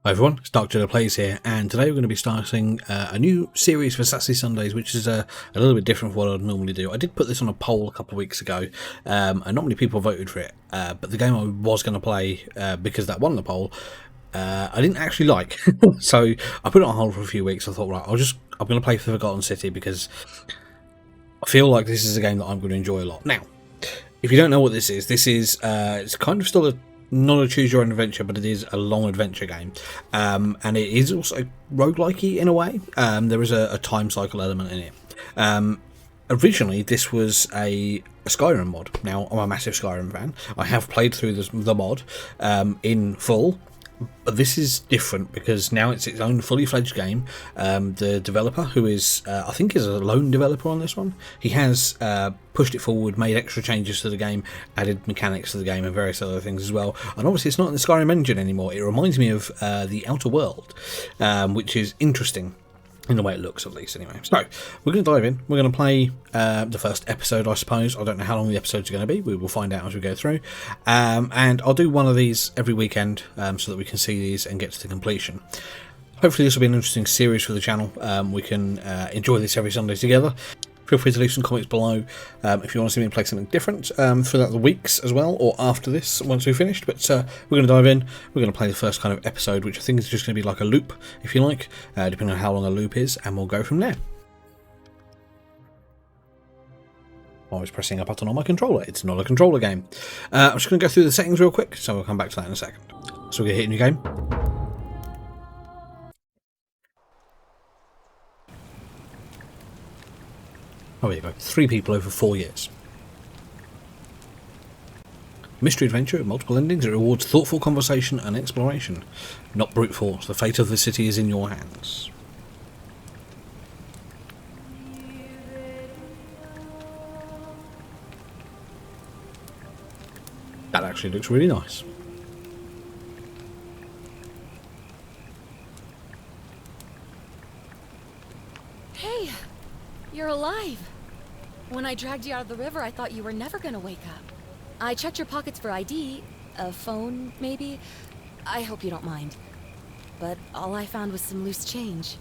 Hi everyone, it's Dark Jedi Plays here, and today we're going to be starting a new series for Sassy Sundays, which is a little bit different from what I'd normally do. I did put this on a poll a couple of weeks ago, and not many people voted for it, but the game I was going to play, because that won the poll, I didn't actually like. So I put it on hold for a few weeks. I thought, right, I'm going to play for Forgotten City because I feel like this is a game that I'm going to enjoy a lot. Now, if you don't know what this is, it's kind of still not a choose your own adventure, but it is a long adventure game, and it is also roguelike-y in a way. There is a time cycle element in it. Originally this was a Skyrim mod. Now, I'm a massive Skyrim fan. I have played through the mod in full, but this is different because now it's its own fully fledged game. The developer, who is I think is a lone developer on this one, he has pushed it forward, made extra changes to the game, added mechanics to the game and various other things as well. And obviously it's not in the Skyrim engine anymore. It reminds me of the Outer World, which is interesting in the way it looks, at least, anyway. So, we're going to dive in. We're going to play the first episode, I suppose. I don't know how long the episodes are going to be. We will find out as we go through. And I'll do one of these every weekend so that we can see these and get to the completion. Hopefully this will be an interesting series for the channel. We can enjoy this every Sunday together. Feel free to leave some comments below if you want to see me play something different throughout the weeks as well, or after this, once we've finished. But we're going to dive in. We're going to play the first kind of episode, which I think is just going to be like a loop, if you like, depending on how long a loop is, and we'll go from there. I was pressing a button on my controller. It's not a controller game. I'm just going to go through the settings real quick, so we'll come back to that in a second. So we're going to hit a new game. Oh, here you go. 3 people over 4 years. Mystery adventure with multiple endings. It rewards thoughtful conversation and exploration, not brute force. The fate of the city is in your hands. That actually looks really nice. Hey, you're alive. When I dragged you out of the river, I thought you were never gonna wake up. I checked your pockets for ID, a phone, maybe. I hope you don't mind. But all I found was some loose change.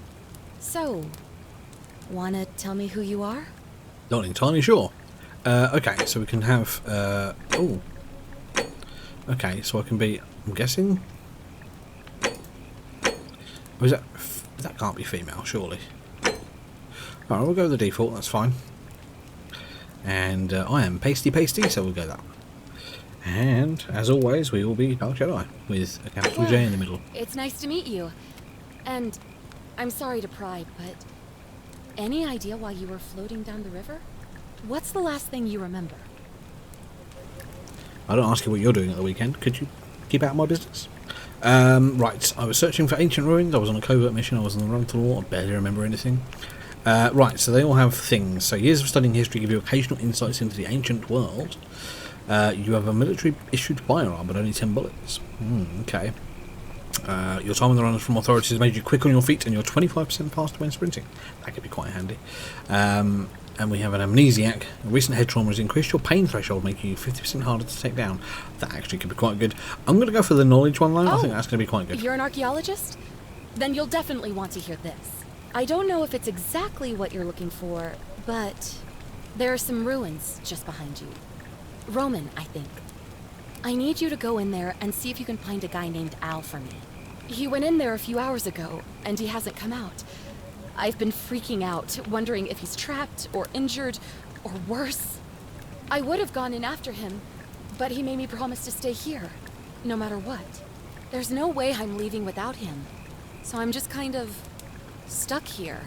So, wanna tell me who you are? Not entirely sure. Okay, so we can have... oh. Okay, so I can be... I'm guessing... Oh, is that... That can't be female, surely. Alright, we'll go with the default, that's fine. And I am pasty, so we'll go that one. And, as always, we will be Dark Jedi, with a capital J in the middle. It's nice to meet you. And I'm sorry to pry, but any idea why you were floating down the river? What's the last thing you remember? I don't ask you what you're doing at the weekend. Could you keep out of my business? Right, I was searching for ancient ruins. I was on a covert mission. I was on the run for the war. I barely remember anything. Right, so they all have things. So years of studying history give you occasional insights into the ancient world. You have a military-issued firearm, but only 10 bullets. Okay. Your time on the run from authorities has made you quick on your feet, and you're 25% faster when sprinting. That could be quite handy. And we have an amnesiac. A recent head trauma has increased your pain threshold, making you 50% harder to take down. That actually could be quite good. I'm going to go for the knowledge one, though. I think that's going to be quite good. You're an archaeologist? Then you'll definitely want to hear this. I don't know if it's exactly what you're looking for, but there are some ruins just behind you. Roman, I think. I need you to go in there and see if you can find a guy named Al for me. He went in there a few hours ago, and he hasn't come out. I've been freaking out, wondering if he's trapped, or injured, or worse. I would have gone in after him, but he made me promise to stay here, no matter what. There's no way I'm leaving without him, so I'm just kind of stuck here,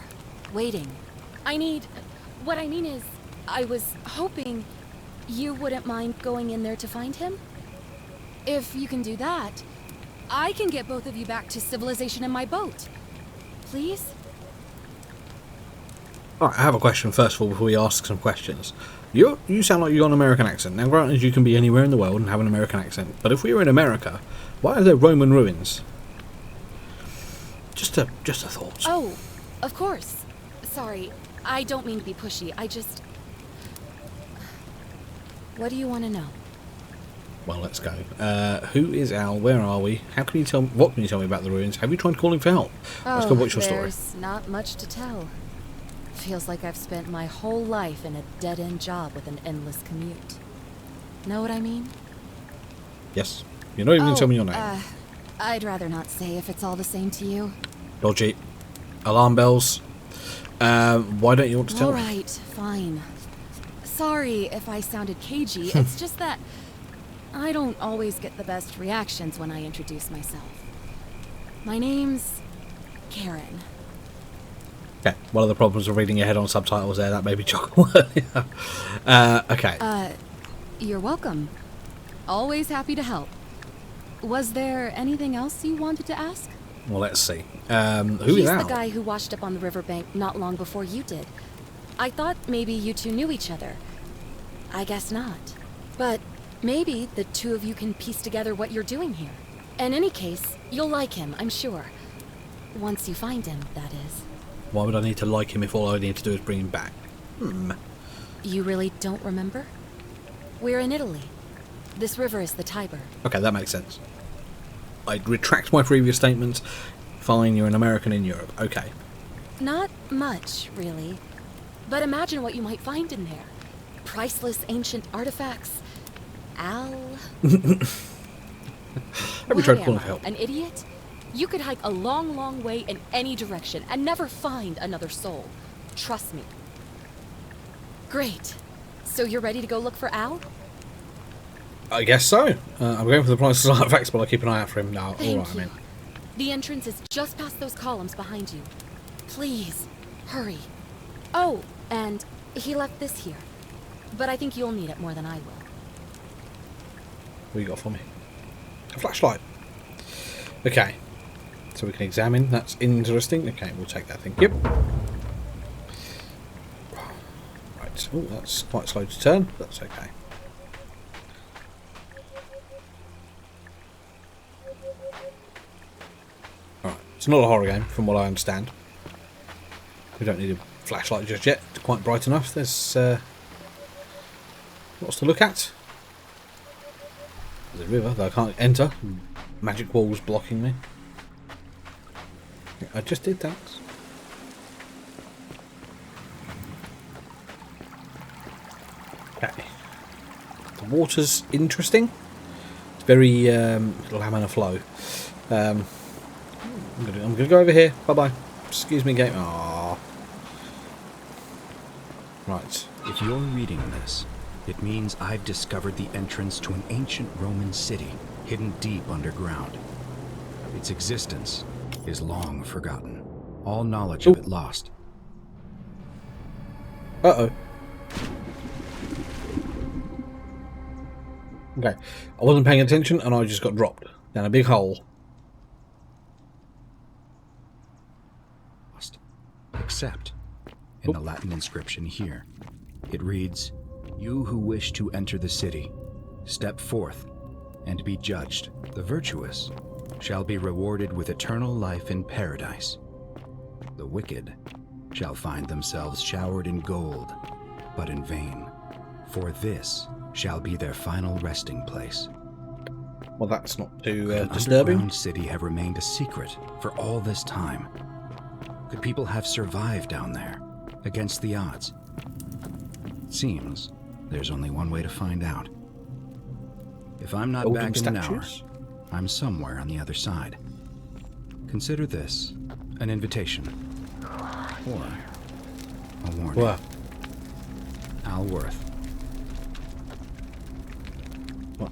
waiting. What I mean is, I was hoping you wouldn't mind going in there to find him? If you can do that, I can get both of you back to civilization in my boat. Please? Alright, I have a question first of all before we ask some questions. You sound like you got an American accent. Now granted, you can be anywhere in the world and have an American accent, but if we were in America, why are there Roman ruins? Just a thought. Oh, of course. Sorry, I don't mean to be pushy. What do you want to know? Well, let's go. Who is Al? Where are we? How can you tell? What can you tell me about the ruins? Have you tried calling for help? Let's go. What's your story? There's not much to tell. Feels like I've spent my whole life in a dead-end job with an endless commute. Know what I mean? Yes. You're not even going to tell me your name. I'd rather not say if it's all the same to you. Dodgy. Alarm bells. Why don't you want to tell me? Alright, fine. Sorry if I sounded cagey, it's just that I don't always get the best reactions when I introduce myself. My name's Karen. Okay, one of the problems of reading ahead on subtitles there, that made me chuckle. Okay. You're welcome. Always happy to help. Was there anything else you wanted to ask? Well, let's see. Who He's is Al? the guy who washed up on the riverbank not long before you did. I thought maybe you two knew each other. I guess not. But maybe the two of you can piece together what you're doing here. In any case, you'll like him, I'm sure. Once you find him, that is. Why would I need to like him if all I need to do is bring him back? You really don't remember? We're in Italy. This river is the Tiber. Okay, that makes sense. I retract my previous statement. Fine, you're an American in Europe. Okay. Not much, really. But imagine what you might find in there. Priceless ancient artifacts. Al... Have we tried calling for help? An idiot? You could hike a long, long way in any direction and never find another soul. Trust me. Great. So you're ready to go look for Al? I guess so. I'm going for the priceless artifacts, but I'll keep an eye out for him now. Thank Alright, you. I mean. The entrance is just past those columns behind you. Please, hurry. Oh, and he left this here. But I think you'll need it more than I will. What you got for me? A flashlight. Okay. So we can examine. That's interesting. Okay, we'll take that. Thank you. Right. Oh, that's quite slow to turn. That's okay. Alright. It's not a horror game, from what I understand. We don't need a flashlight just yet. It's quite bright enough. There's lots to look at. There's a river that I can't enter. Magic walls blocking me. I just did, thanks. Okay. The water's interesting. It's very laminar flow. I'm gonna go over here. Bye bye. Excuse me, game. Aww. Right. If you're reading this, it means I've discovered the entrance to an ancient Roman city hidden deep underground. Its existence is long forgotten. All knowledge of it lost. Uh-oh. Okay. I wasn't paying attention and I just got dropped down a big hole. Except in the Latin inscription here. It reads, "You who wish to enter the city, step forth and be judged. The virtuous shall be rewarded with eternal life in paradise. The wicked shall find themselves showered in gold, but in vain, for this shall be their final resting place." Well, that's not too Could an disturbing. underground city have remained a secret for all this time? Could people have survived down there, against the odds? It seems there's only one way to find out. If I'm not Golden back in an hour, statues? I'm somewhere on the other side. Consider this an invitation. Or a warning. Well, Al Worth.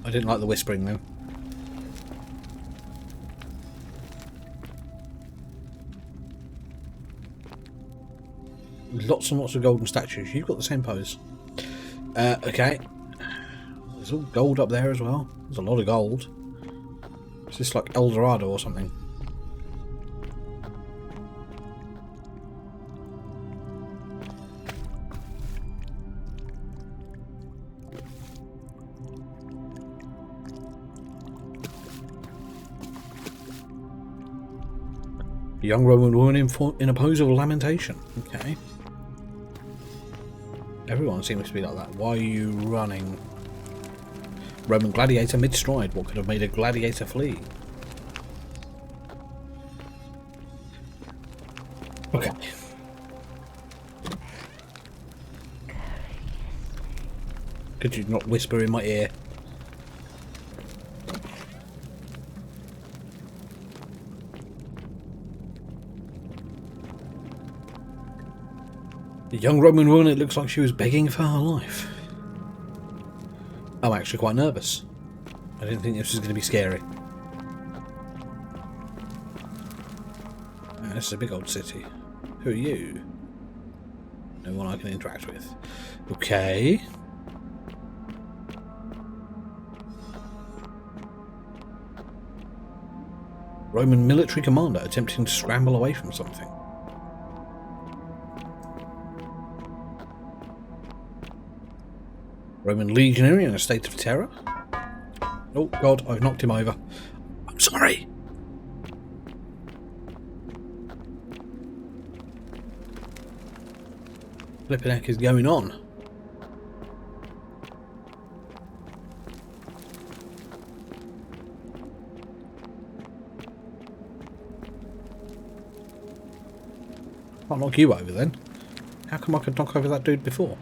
I didn't like the whispering though. Lots and lots of golden statues. You've got the same pose. Okay. There's all gold up there as well. There's a lot of gold. Is this like El Dorado or something? A young Roman woman in a pose of lamentation. Okay. Everyone seems to be like that. Why are you running? Roman gladiator mid-stride. What could have made a gladiator flee? Okay. Could you not whisper in my ear? The young Roman woman, it looks like she was begging for her life. I'm actually quite nervous. I didn't think this was going to be scary. This is a big old city. Who are you? No one I can interact with. Okay. Roman military commander attempting to scramble away from something. Roman legionary in a state of terror. Oh god, I've knocked him over. I'm sorry. Flipping heck is going on? I'll knock you over then. How come I could knock over that dude before?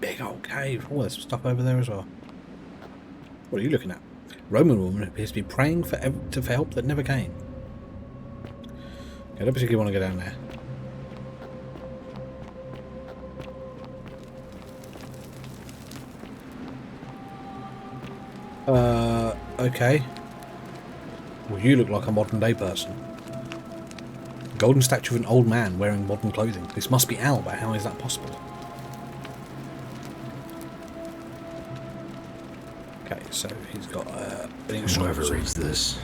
Big old cave. Oh, there's some stuff over there as well. What are you looking at? Roman woman appears to be praying for help that never came. Okay, I don't particularly want to go down there. Okay. Well, you look like a modern day person. Golden statue of an old man wearing modern clothing. This must be Al, but how is that possible? Okay, so he's got whoever reads this,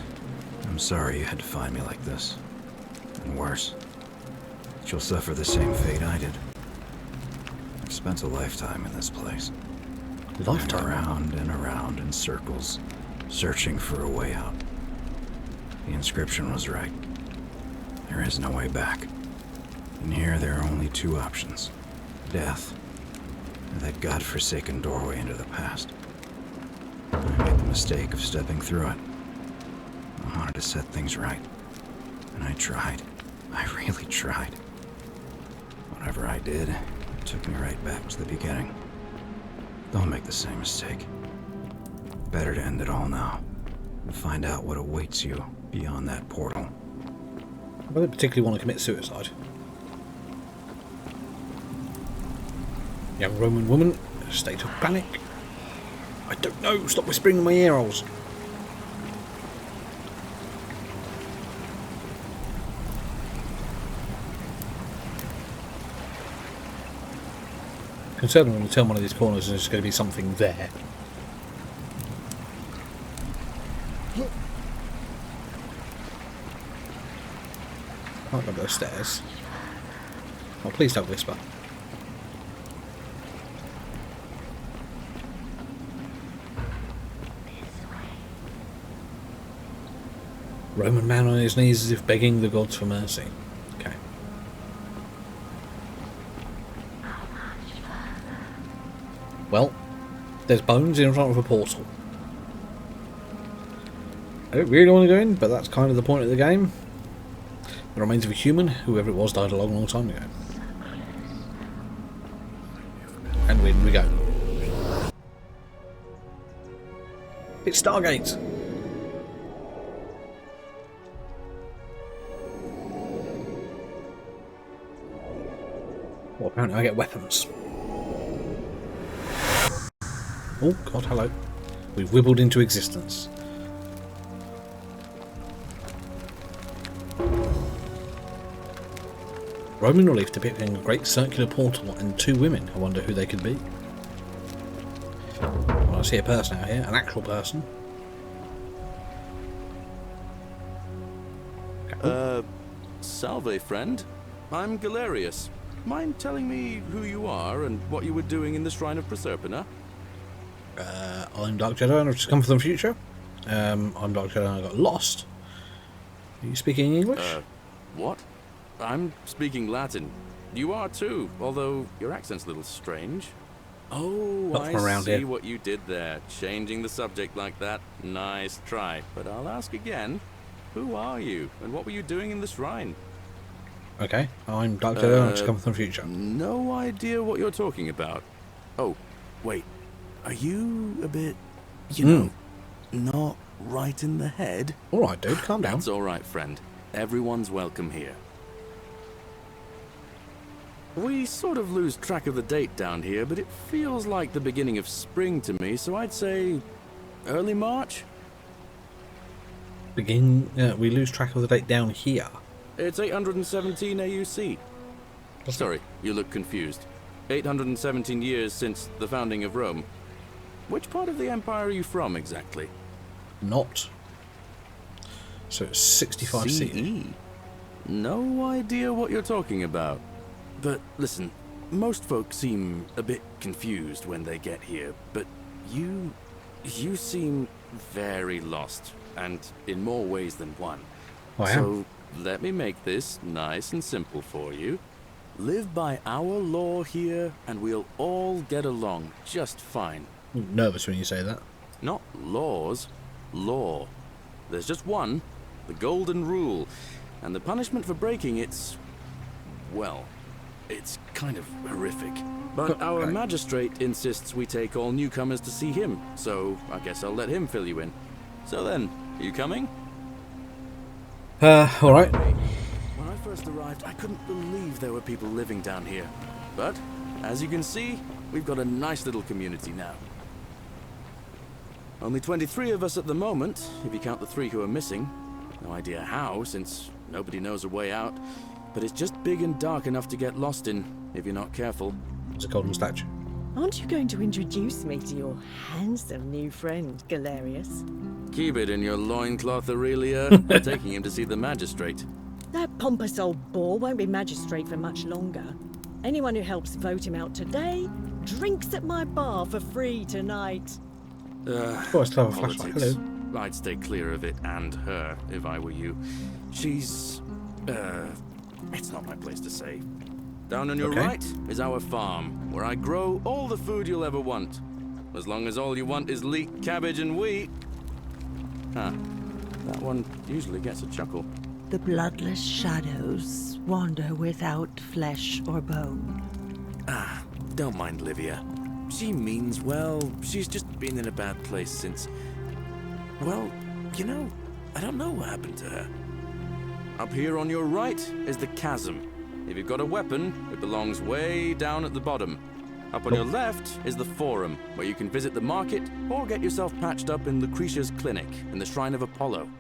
I'm sorry you had to find me like this. And worse, you'll suffer the same fate I did. I've spent a lifetime in this place. Lifetime? Around and around in circles, searching for a way out. The inscription was right. There is no way back. And here there are only two options. Death, and that godforsaken doorway into the past. I made the mistake of stepping through it. I wanted to set things right. And I tried. I really tried. Whatever I did, it took me right back to the beginning. Don't make the same mistake. Better to end it all now and find out what awaits you beyond that portal. I don't particularly want to commit suicide. Young Roman woman in a state of panic. I don't know, stop whispering in my ear holes. Concerned when we turn one of these corners and there's going to be something there. Can't go up those stairs. Oh, please don't whisper. Roman man on his knees as if begging the gods for mercy. Okay. Well, there's bones in front of a portal. I don't really want to go in, but that's kind of the point of the game. The remains of a human, whoever it was, died a long, long time ago. And in we go. It's Stargate! Well, apparently I get weapons. Oh god, hello. We've wibbled into existence. Roman relief depicting a great circular portal and two women. I wonder who they could be. Well, I see a person out here, an actual person. Salve, friend. I'm Galerius. Mind telling me who you are and what you were doing in the Shrine of Proserpina? I'm Dark Jedi and I've just come from the future. I'm Dark Jedi and I got lost. Are you speaking English? What? I'm speaking Latin. You are too, although your accent's a little strange. Oh, Not I from around see here. what you did there. Changing the subject like that. Nice try. But I'll ask again. Who are you? And what were you doing in the shrine? Okay, I'm Dr. Galerius, come from the future. No idea what you're talking about. Oh, wait. Are you a bit, you know, not right in the head? Alright, dude, calm down. That's all right, friend. Everyone's welcome here. We sort of lose track of the date down here, but it feels like the beginning of spring to me, so I'd say early March? We lose track of the date down here. It's 817 AUC. What's Sorry, you look confused. 817 years since the founding of Rome. Which part of the empire are you from, exactly? Not. So it's 65 CE. No idea what you're talking about. But listen, most folks seem a bit confused when they get here, but you seem very lost, and in more ways than one. I am. So let me make this nice and simple for you. Live by our law here, and we'll all get along just fine. I'm nervous when you say that. Not laws, law. There's just one, the golden rule, and the punishment for breaking it's, well, it's kind of horrific. But our Okay. magistrate insists we take all newcomers to see him, so I guess I'll let him fill you in. So then, are you coming? Alright. When I first arrived, I couldn't believe there were people living down here. But, as you can see, we've got a nice little community now. Only 23 of us at the moment, if you count the 3 who are missing. No idea how, since nobody knows a way out. But it's just big and dark enough to get lost in, if you're not careful. It's a golden statue. Aren't you going to introduce me to your handsome new friend, Galerius? Keep it in your loincloth, Aurelia. We're taking him to see the magistrate. That pompous old bore won't be magistrate for much longer. Anyone who helps vote him out today drinks at my bar for free tonight. Oh, I still have a flashlight. Politics. Hello. I'd stay clear of it and her, if I were you. She's, it's not my place to say. Down on your Okay. right is our farm, where I grow all the food you'll ever want. As long as all you want is leek, cabbage, and wheat. Huh. That one usually gets a chuckle. The bloodless shadows wander without flesh or bone. Don't mind Livia. She means well. She's just been in a bad place since... Well, you know, I don't know what happened to her. Up here on your right is the Chasm. If you've got a weapon, it belongs way down at the bottom. Up on your left is the Forum, where you can visit the market or get yourself patched up in Lucretia's clinic in the Shrine of Apollo.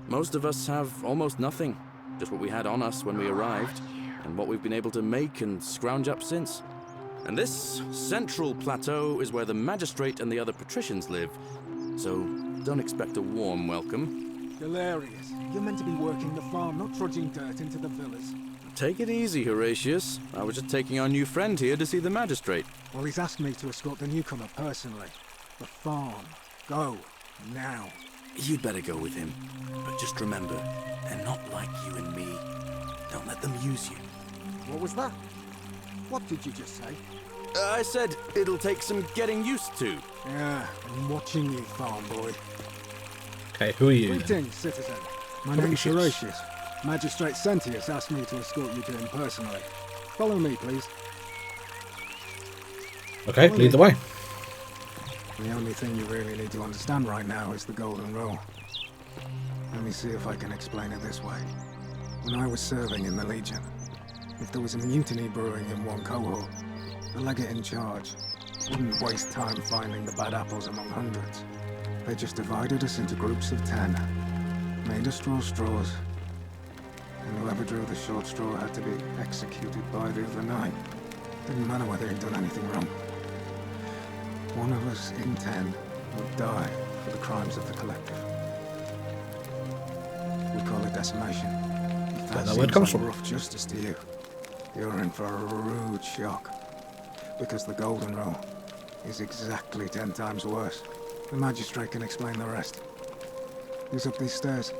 Most of us have almost nothing, just what we had on us when we arrived, and what we've been able to make and scrounge up since. And this central plateau is where the magistrate and the other patricians live, so don't expect a warm welcome. Galerius, you're meant to be working the farm, not trudging dirt into the villas. Take it easy, Horatius. I was just taking our new friend here to see the magistrate. Well, he's asked me to escort the newcomer personally. The farm. Go. Now. You'd better go with him. But just remember, they're not like you and me. Don't let them use you. What was that? What did you just say? I said it'll take some getting used to. Yeah, I'm watching you, farm boy. Okay, who are you then? Greetings, citizen. My name's Horatius. Horatius. Magistrate Sentius asked me to escort you to him personally. Follow me, please. Okay, lead the way. The only thing you really need to understand right now is the golden rule. Let me see if I can explain it this way. When I was serving in the Legion, if there was a mutiny brewing in one cohort, the legate in charge wouldn't waste time finding the bad apples among hundreds. They just divided us into groups of 10, made us draw straws, and whoever drew the short straw had to be executed by the other 9. Didn't matter whether he'd done anything wrong. One of us in 10 would die for the crimes of the collective. We call it decimation. If Where that seems word comes like from. rough justice to you, you're in for a rude shock. Because the golden rule is exactly 10 times worse. The magistrate can explain the rest. He's up these stairs.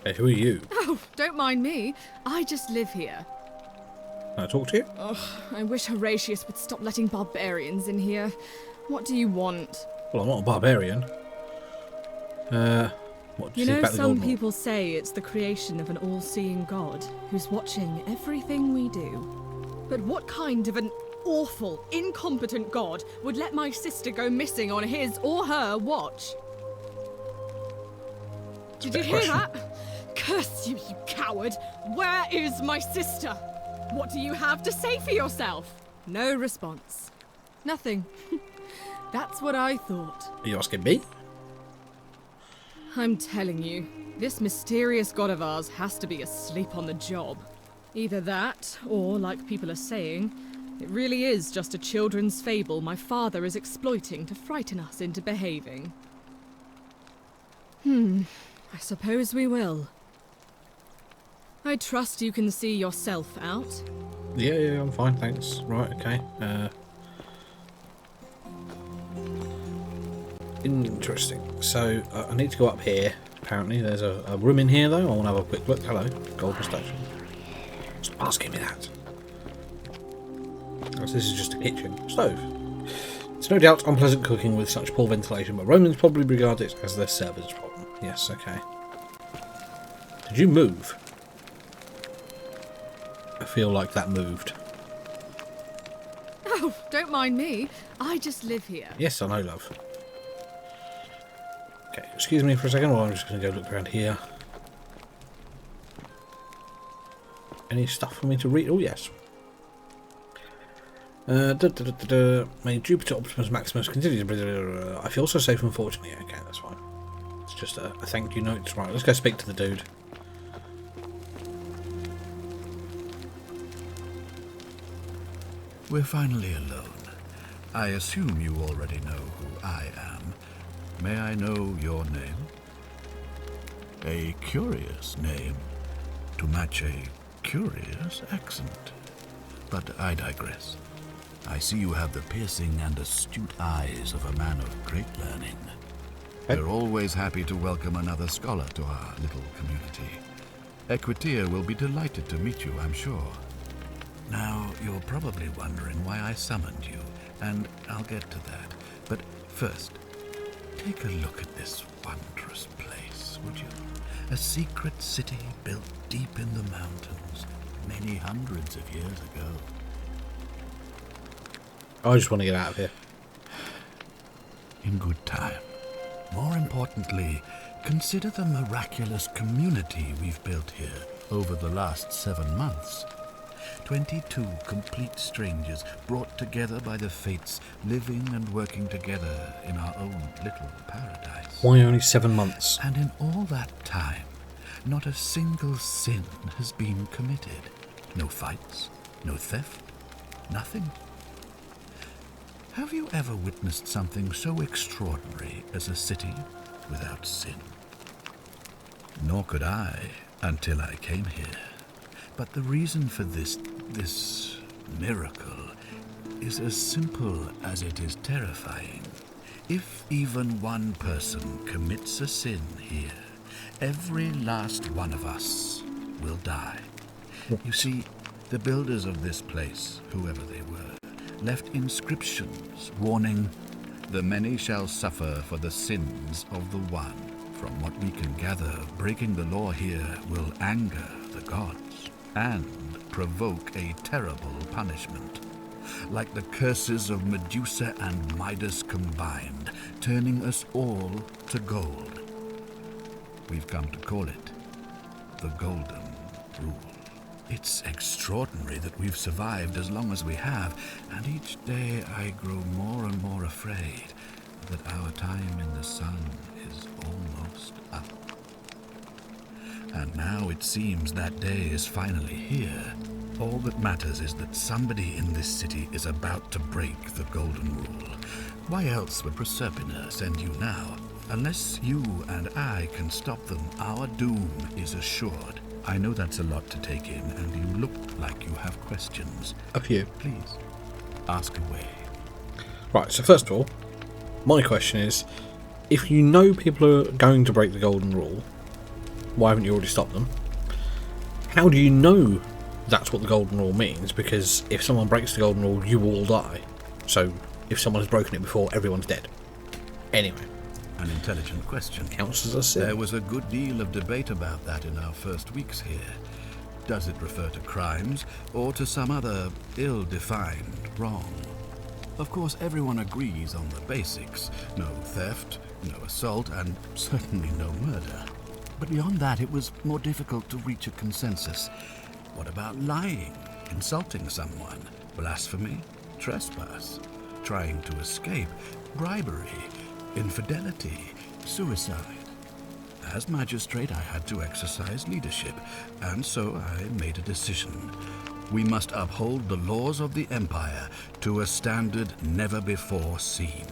Hey, who are you? Oh, don't mind me. I just live here. Can I talk to you? Ugh, I wish Horatius would stop letting barbarians in here. What do you want? Well, I'm not a barbarian. What do you think about the some Golden Rule? people say it's the creation of an all-seeing god who's watching everything we do. But what kind of an awful, incompetent god would let my sister go missing on his or her watch? Did you hear that? Curse you, you coward! Where is my sister? What do you have to say for yourself? No response. Nothing. That's what I thought. Are you asking me? I'm telling you, this mysterious god of ours has to be asleep on the job. Either that, or, like people are saying, it really is just a children's fable my father is exploiting to frighten us into behaving. I suppose we will. I trust you can see yourself out. Yeah, I'm fine, thanks. Right, okay. Interesting. So, I need to go up here. Apparently, there's a room in here, though. I want to have a quick look. Hello, golden statue. Stop asking me that. Oh, so this is just a kitchen. Stove. It's no doubt unpleasant cooking with such poor ventilation, but Romans probably regard it as their servant's problem. Yes, okay. Did you move? I feel like that moved. Oh, don't mind me. I just live here. Yes, I know, love. Okay, excuse me for a second while I'm just going to go look around here. Any stuff for me to read? Oh, yes. May Jupiter Optimus Maximus continue to... I feel so safe, unfortunately. Okay, that's fine. It's just a thank you note. Right, let's go speak to the dude. We're finally alone. I assume you already know who I am. May I know your name? A curious name, to match a curious accent. But I digress. I see you have the piercing and astute eyes of a man of great learning. We're always happy to welcome another scholar to our little community. Equitia will be delighted to meet you, I'm sure. Now, you're probably wondering why I summoned you, and I'll get to that. But first, take a look at this wondrous place, would you? A secret city built deep in the mountains, many hundreds of years ago. I just want to get out of here. In good time. More importantly, consider the miraculous community we've built here over the last 7 months. 22 complete strangers brought together by the fates, living and working together in our own little paradise. Why only 7 months? And in all that time, not a single sin has been committed. No fights, no theft, nothing. Have you ever witnessed something so extraordinary as a city without sin? Nor could I until I came here. But the reason for this miracle is as simple as it is terrifying. If even one person commits a sin here, every last one of us will die. You see, the builders of this place, whoever they were, left inscriptions warning, "The many shall suffer for the sins of the one." From what we can gather, breaking the law here will anger the gods and provoke a terrible punishment, like the curses of Medusa and Midas combined, turning us all to gold. We've come to call it the Golden Rule. It's extraordinary that we've survived as long as we have, and each day I grow more and more afraid that our time in the sun is almost up. And now it seems that day is finally here. All that matters is that somebody in this city is about to break the Golden Rule. Why else would Proserpina send you now? Unless you and I can stop them, our doom is assured. I know that's a lot to take in, and you look like you have questions. A few. Please, ask away. Right, so first of all, my question is, if you know people are going to break the Golden Rule, why haven't you already stopped them? How do you know that's what the golden rule means, because if someone breaks the golden rule, you all die. So if someone has broken it before, everyone's dead. Anyway. An intelligent question. Counts as a sin. There was a good deal of debate about that in our first weeks here. Does it refer to crimes, or to some other ill-defined wrong? Of course, everyone agrees on the basics. No theft, no assault, and certainly no murder. But beyond that, it was more difficult to reach a consensus. What about lying, insulting someone, blasphemy, trespass, trying to escape, bribery, infidelity, suicide? As magistrate, I had to exercise leadership, and so I made a decision. We must uphold the laws of the Empire to a standard never before seen.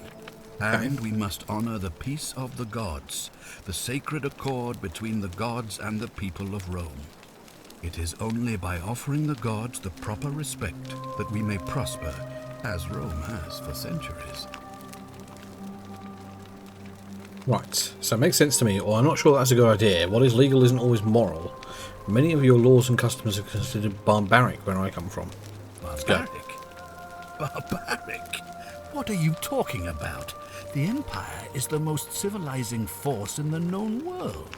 And we must honor the peace of the gods, the sacred accord between the gods and the people of Rome. It is only by offering the gods the proper respect that we may prosper, as Rome has for centuries. Right, so it makes sense to me, or I'm not sure that's a good idea. What is legal isn't always moral. Many of your laws and customs are considered barbaric where I come from. Barbaric? Barbaric? What are you talking about? The Empire is the most civilizing force in the known world.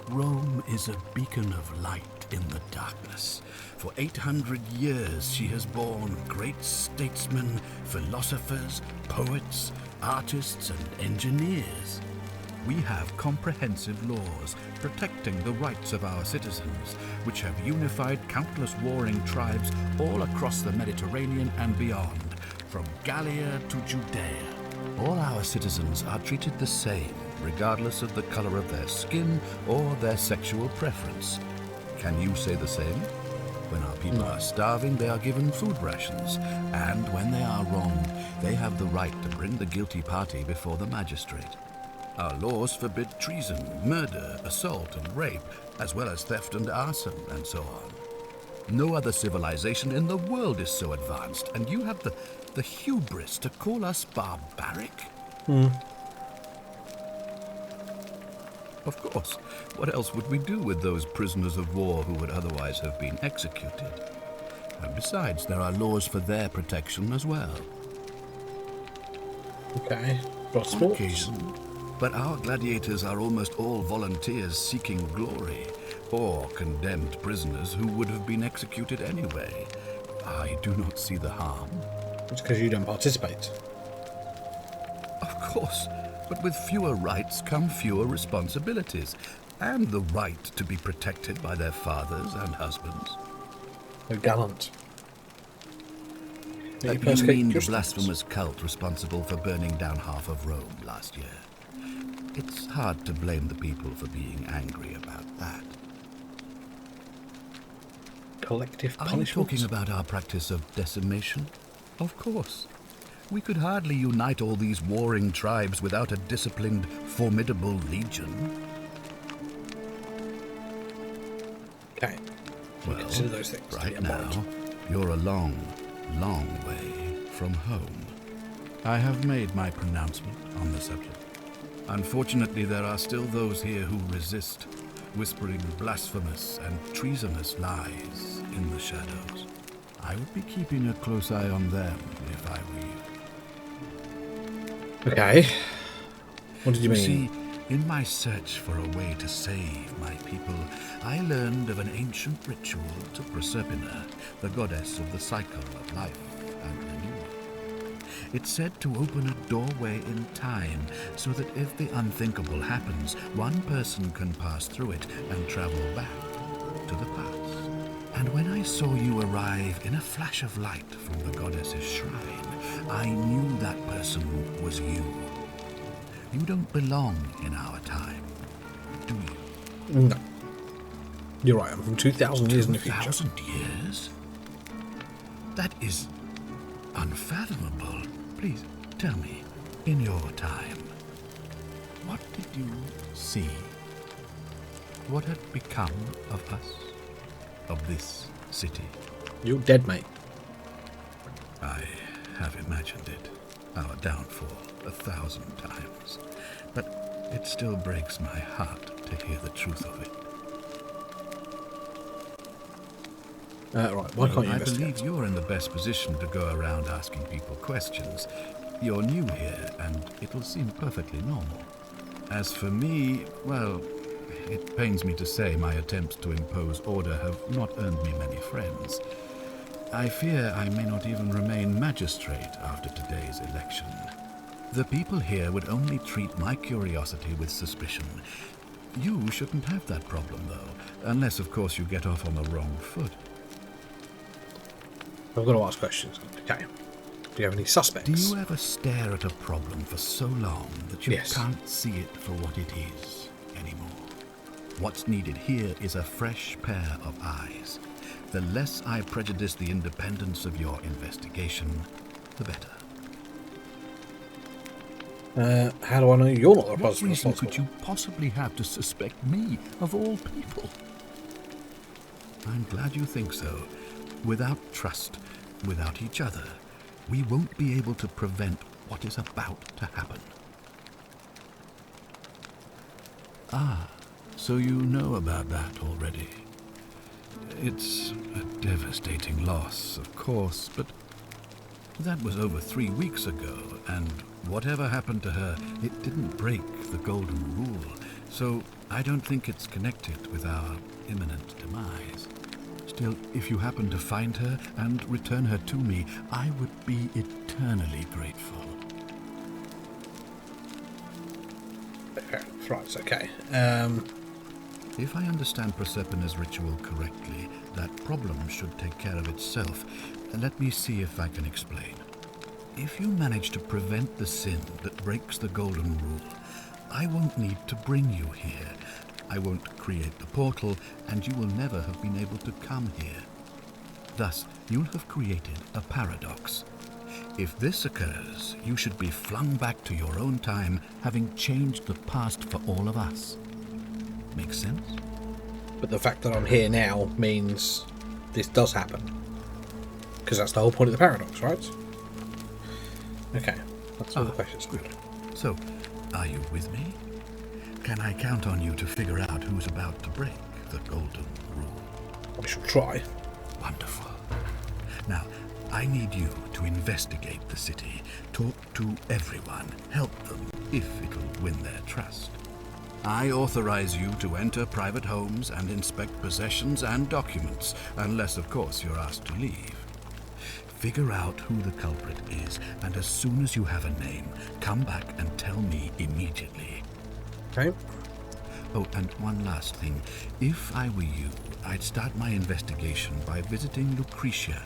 Rome is a beacon of light in the darkness. For 800 years she has borne great statesmen, philosophers, poets, artists, and engineers. We have comprehensive laws protecting the rights of our citizens, which have unified countless warring tribes all across the Mediterranean and beyond, from Gallia to Judea. All our citizens are treated the same, regardless of the color of their skin or their sexual preference. Can you say the same? When our people are starving, they are given food rations, and when they are wronged, they have the right to bring the guilty party before the magistrate. Our laws forbid treason, murder, assault, and rape, as well as theft and arson, and so on. No other civilization in the world is so advanced, and you have the hubris to call us barbaric? Of course. What else would we do with those prisoners of war who would otherwise have been executed? And besides, there are laws for their protection as well. Okay. Got On occasion. But our gladiators are almost all volunteers seeking glory, or condemned prisoners who would have been executed anyway. I do not see the harm. It's because you don't participate. Of course, but with fewer rights come fewer responsibilities, and the right to be protected by their fathers and husbands. They're gallant. You mean the blasphemous cult responsible for burning down half of Rome last year? It's hard to blame the people for being angry about that. Collective punishment. Are you talking about our practice of decimation? Of course. We could hardly unite all these warring tribes without a disciplined, formidable legion. Okay. Well, consider those things right now, you're a long, long way from home. I have made my pronouncement on the subject. Unfortunately, there are still those here who resist, whispering blasphemous and treasonous lies in the shadows. I would be keeping a close eye on them if I were you. Okay. What did you mean? See, in my search for a way to save my people, I learned of an ancient ritual to Proserpina, the goddess of the cycle of life and renewal. It's said to open a doorway in time, so that if the unthinkable happens, one person can pass through it and travel back to the past. And when I saw you arrive in a flash of light from the goddess's shrine, I knew that person was you. You don't belong in our time, do you? No. You're right, I'm from 2,000 years in the future. 2,000 years? That is unfathomable. Please, tell me, in your time, what did you see? What had become of us? Of this city? You're dead, mate. I have imagined it, our downfall, 1,000 times. But it still breaks my heart to hear the truth of it. Right, why can't you I investigate? believe you're in the best position to go around asking people questions. You're new here, and it'll seem perfectly normal. As for me, well, it pains me to say my attempts to impose order have not earned me many friends. I fear I may not even remain magistrate after today's election. The people here would only treat my curiosity with suspicion. You shouldn't have that problem, though, unless, of course, you get off on the wrong foot. I've got to ask questions. Okay. Do you have any suspects? Do you ever stare at a problem for so long that you Yes. can't see it for what it is anymore? What's needed here is a fresh pair of eyes. The less I prejudice the independence of your investigation, the better. How do I know you're not the What person reason responsible? could you possibly have to suspect me, of all people? I'm glad you think so. Without trust, without each other, we won't be able to prevent what is about to happen. Ah, so you know about that already. It's a devastating loss, of course, but that was over 3 weeks ago, and whatever happened to her, it didn't break the golden rule, so I don't think it's connected with our imminent demise. Still, if you happen to find her and return her to me, I would be eternally grateful. Okay, right, okay. If I understand Prosepina's ritual correctly, that problem should take care of itself. Let me see if I can explain. If you manage to prevent the sin that breaks the golden rule, I won't need to bring you here. I won't create the portal, and you will never have been able to come here. Thus, you'll have created a paradox. If this occurs, you should be flung back to your own time, having changed the past for all of us. Make sense? But the fact that I'm here now means this does happen. Because that's the whole point of the paradox, right? Okay, that's all the questions. Good. So, are you with me? Can I count on you to figure out who's about to break the golden rule? I shall try. Wonderful. Now, I need you to investigate the city, talk to everyone, help them if it'll win their trust. I authorize you to enter private homes and inspect possessions and documents, unless, of course, you're asked to leave. Figure out who the culprit is, and as soon as you have a name, come back and tell me immediately. Okay. Oh, and one last thing. If I were you, I'd start my investigation by visiting Lucretia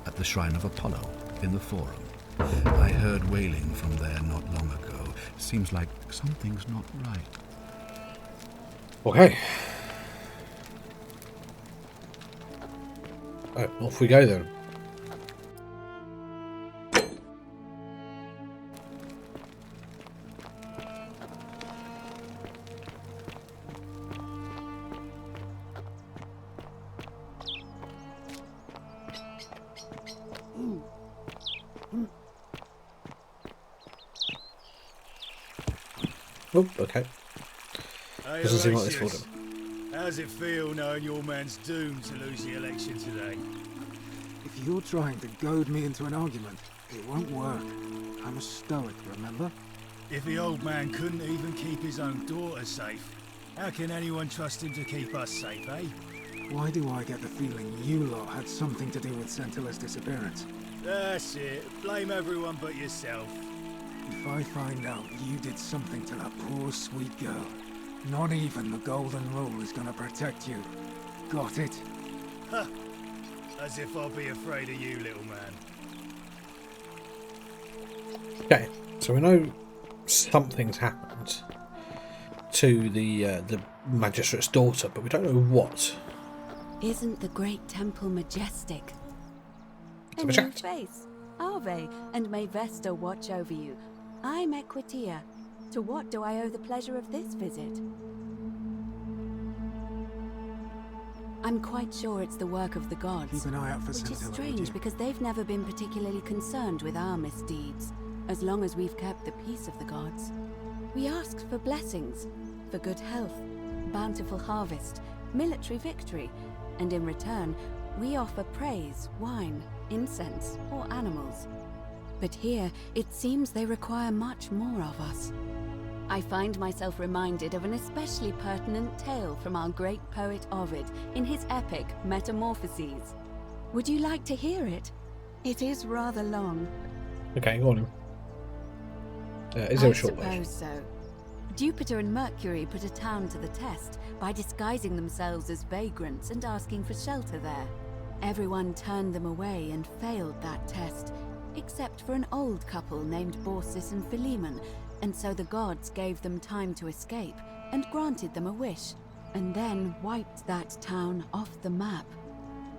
at the Shrine of Apollo in the Forum. I heard wailing from there not long ago. Seems like something's not right. Okay. Oh, off we go then. Oh, okay. Hey, Doesn't seem like this Horatius. for them. How's it feel knowing your man's doomed to lose the election today? If you're trying to goad me into an argument, it won't work. I'm a stoic, remember? If the old man couldn't even keep his own daughter safe, how can anyone trust him to keep us safe, eh? Why do I get the feeling you lot had something to do with Centilla's disappearance? That's it. Blame everyone but yourself. If I find out you did something to that poor sweet girl, not even the Golden Rule is gonna protect you. Got it? Ha! As if I'll be afraid of you, little man. Okay, so we know something's happened to the magistrate's daughter, but we don't know what. Isn't the great temple majestic? Let's A have a new chat. face. Ave, and may Vesta watch over you. I'm Equitia. To what do I owe the pleasure of this visit? I'm quite sure it's the work of the gods. Keep an eye out for Which is Scintilla, would strange you? because they've never been particularly concerned with our misdeeds, as long as we've kept the peace of the gods. We asked for blessings, for good health, bountiful harvest, military victory, and in return, we offer praise, wine, incense, or animals. But here, it seems they require much more of us. I find myself reminded of an especially pertinent tale from our great poet Ovid in his epic Metamorphoses. Would you like to hear it? It is rather long. Okay, go on. Is there a short I version? suppose so. Jupiter and Mercury put a town to the test by disguising themselves as vagrants and asking for shelter there. Everyone turned them away and failed that test, except for an old couple named Baucis and Philemon, and so the gods gave them time to escape and granted them a wish, and then wiped that town off the map.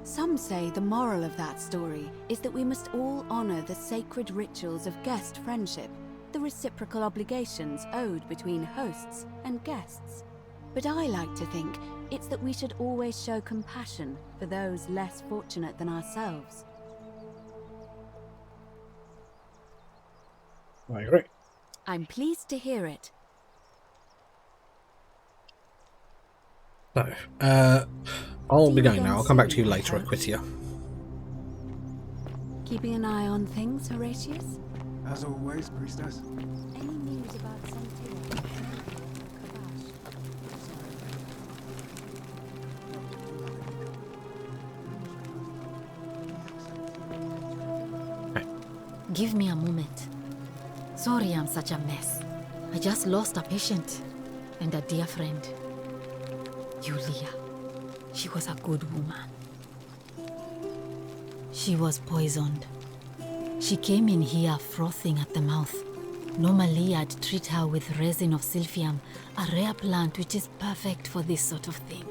Some say the moral of that story is that we must all honor the sacred rituals of guest friendship, the reciprocal obligations owed between hosts and guests. But I like to think it's that we should always show compassion for those less fortunate than ourselves. I agree. I'm pleased to hear it. So, I'll be going now. I'll come back to you later, Lucretia. Keeping an eye on things, Horatius? As always, priestess. Any news about Santillan? Give me a moment. Sorry I'm such a mess. I just lost a patient and a dear friend. Julia. She was a good woman. She was poisoned. She came in here frothing at the mouth. Normally I'd treat her with resin of silphium, a rare plant which is perfect for this sort of thing.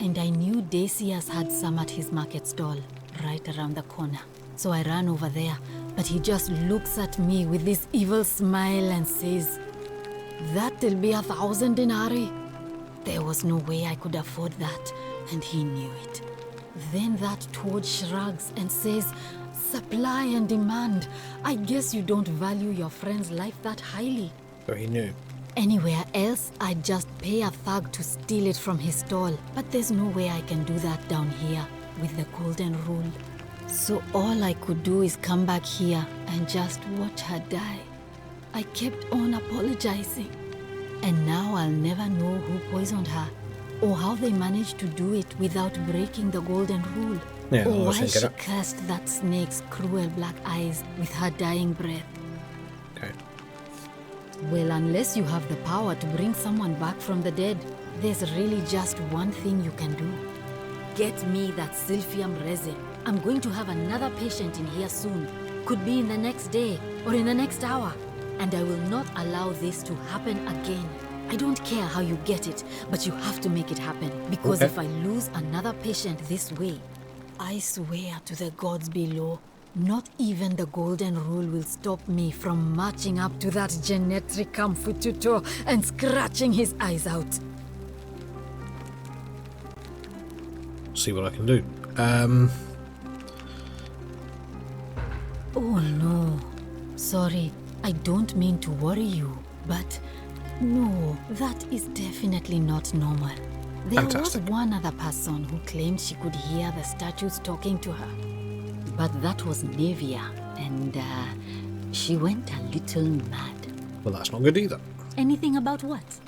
And I knew Decius had some at his market stall, right around the corner. So I ran over there, but he just looks at me with this evil smile and says, "That'll be 1,000 denarii." There was no way I could afford that, and he knew it. Then that toad shrugs and says, "Supply and demand. I guess you don't value your friend's life that highly." So he knew. Anywhere else, I'd just pay a thug to steal it from his stall. But there's no way I can do that down here with the golden rule. So all I could do is come back here and just watch her die. I kept on apologizing. And now I'll never know who poisoned her, or how they managed to do it without breaking the golden rule. Yeah, or why she that. cursed that snake's cruel black eyes with her dying breath. Okay. Well, unless you have the power to bring someone back from the dead, there's really just one thing you can do. Get me that silphium resin. I'm going to have another patient in here soon. Could be in the next day or in the next hour. And I will not allow this to happen again. I don't care how you get it, but you have to make it happen. Because if I lose another patient this way, I swear to the gods below, not even the golden rule will stop me from marching up to that Genetricum Fututo and scratching his eyes out. See what I can do. Oh no. Sorry, I don't mean to worry you, but no, that is definitely not normal. There Fantastic. was one other person who claimed she could hear the statues talking to her. But that was Nevia, and she went a little mad. Well, that's not good either. Anything about what?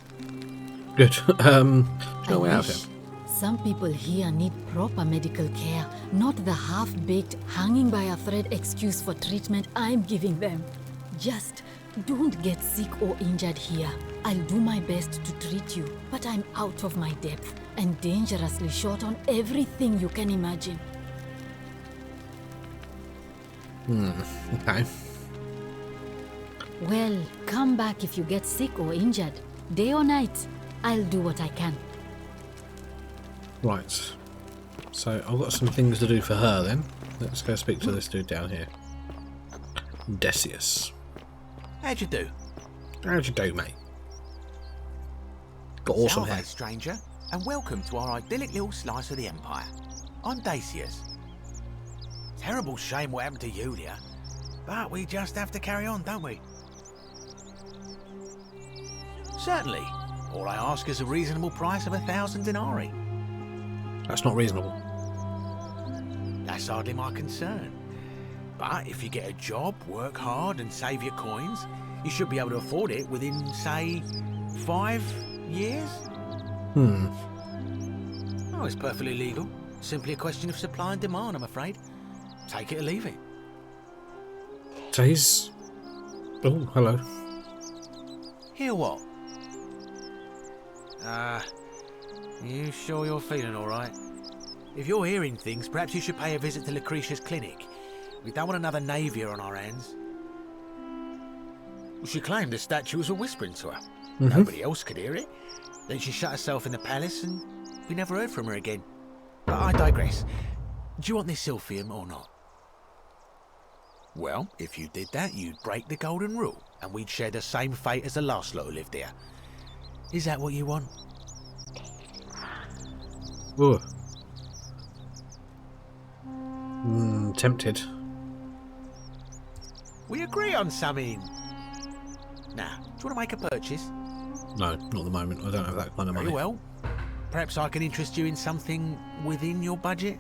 Good. No I way out wish. here. Some people here need proper medical care, not the half-baked, hanging by a thread excuse for treatment I'm giving them. Just don't get sick or injured here. I'll do my best to treat you, but I'm out of my depth and dangerously short on everything you can imagine. Okay. Well, come back if you get sick or injured. Day or night, I'll do what I can. Right. So I've got some things to do for her then. Let's go speak to this dude down here. Decius. How'd you do? How'd you do, mate? Got awesome Salve, hair. stranger, and welcome to our idyllic little slice of the Empire. I'm Decius. Terrible shame what happened to Julia, but we just have to carry on, don't we? Certainly. All I ask is a reasonable price of 1,000 denarii. That's not reasonable. That's hardly my concern. But if you get a job, work hard and save your coins, you should be able to afford it within, say, 5 years? Oh, it's perfectly legal. Simply a question of supply and demand, I'm afraid. Take it or leave it. So he's... Oh, hello. Hear what? You sure you're feeling alright? If you're hearing things, perhaps you should pay a visit to Lucretia's clinic. We don't want another Navia on our hands. She claimed the statue was whispering to her. Nobody else could hear it. Then she shut herself in the palace and we never heard from her again. But I digress. Do you want this Sylphium or not? Well, if you did that, you'd break the golden rule, and we'd share the same fate as the last lot who lived here. Is that what you want? Ooh. Tempted. We agree on something. Now, do you want to make a purchase? No, not at the moment. I don't have that kind of money. Very well. Perhaps I can interest you in something within your budget?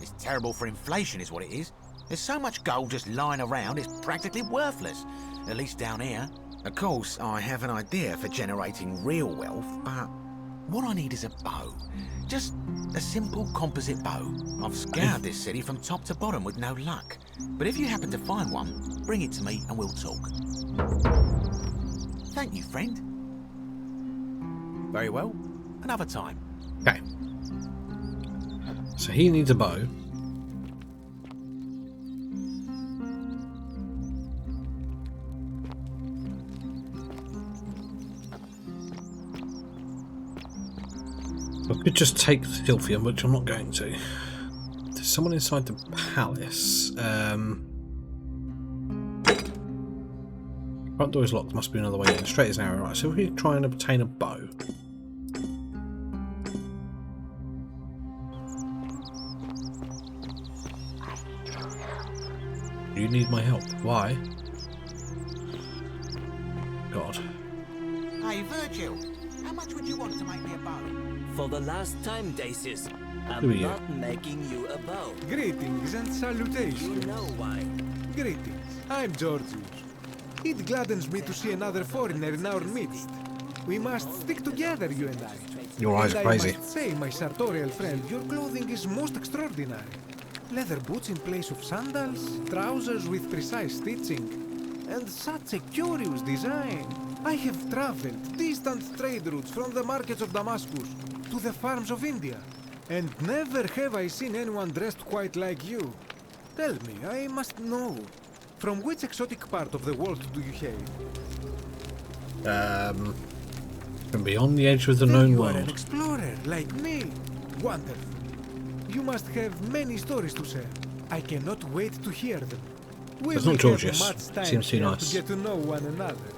It's terrible for inflation is what it is. There's so much gold just lying around, it's practically worthless. At least down here. Of course, I have an idea for generating real wealth, but what I need is a bow. Just a simple composite bow. I've scoured this city from top to bottom with no luck. But if you happen to find one, bring it to me and we'll talk. Thank you, friend. Very well. Another time. Okay. So he needs a bow. I could just take the Sylphium, which I'm not going to. There's someone inside the palace. Front door is locked. Must be another way in. Straight as an arrow. Right. So if we try and obtain a bow. You need my help. Why? God. Hey, Virgil. How much would you want to make me a bow? For the last time, Dacius, Who are I'm you? not making you a bow. Greetings and salutations. You know why. Greetings. I'm Georgius. It gladdens me to see another foreigner in our midst. We must stick together, you and I. Your eyes And are crazy. I must say, my sartorial friend, your clothing is most extraordinary. Leather boots in place of sandals, trousers with precise stitching, and such a curious design. I have traveled distant trade routes from the markets of Damascus to the farms of India, and never have I seen anyone dressed quite like you. Tell me, I must know, from which exotic part of the world do you hail? From beyond the edge of the Then known you are an world. explorer, like me. Wonderful. You must have many stories to share. I cannot wait to hear them. We It's will not have Georgius. much time Seems too here nice. to get to know one another.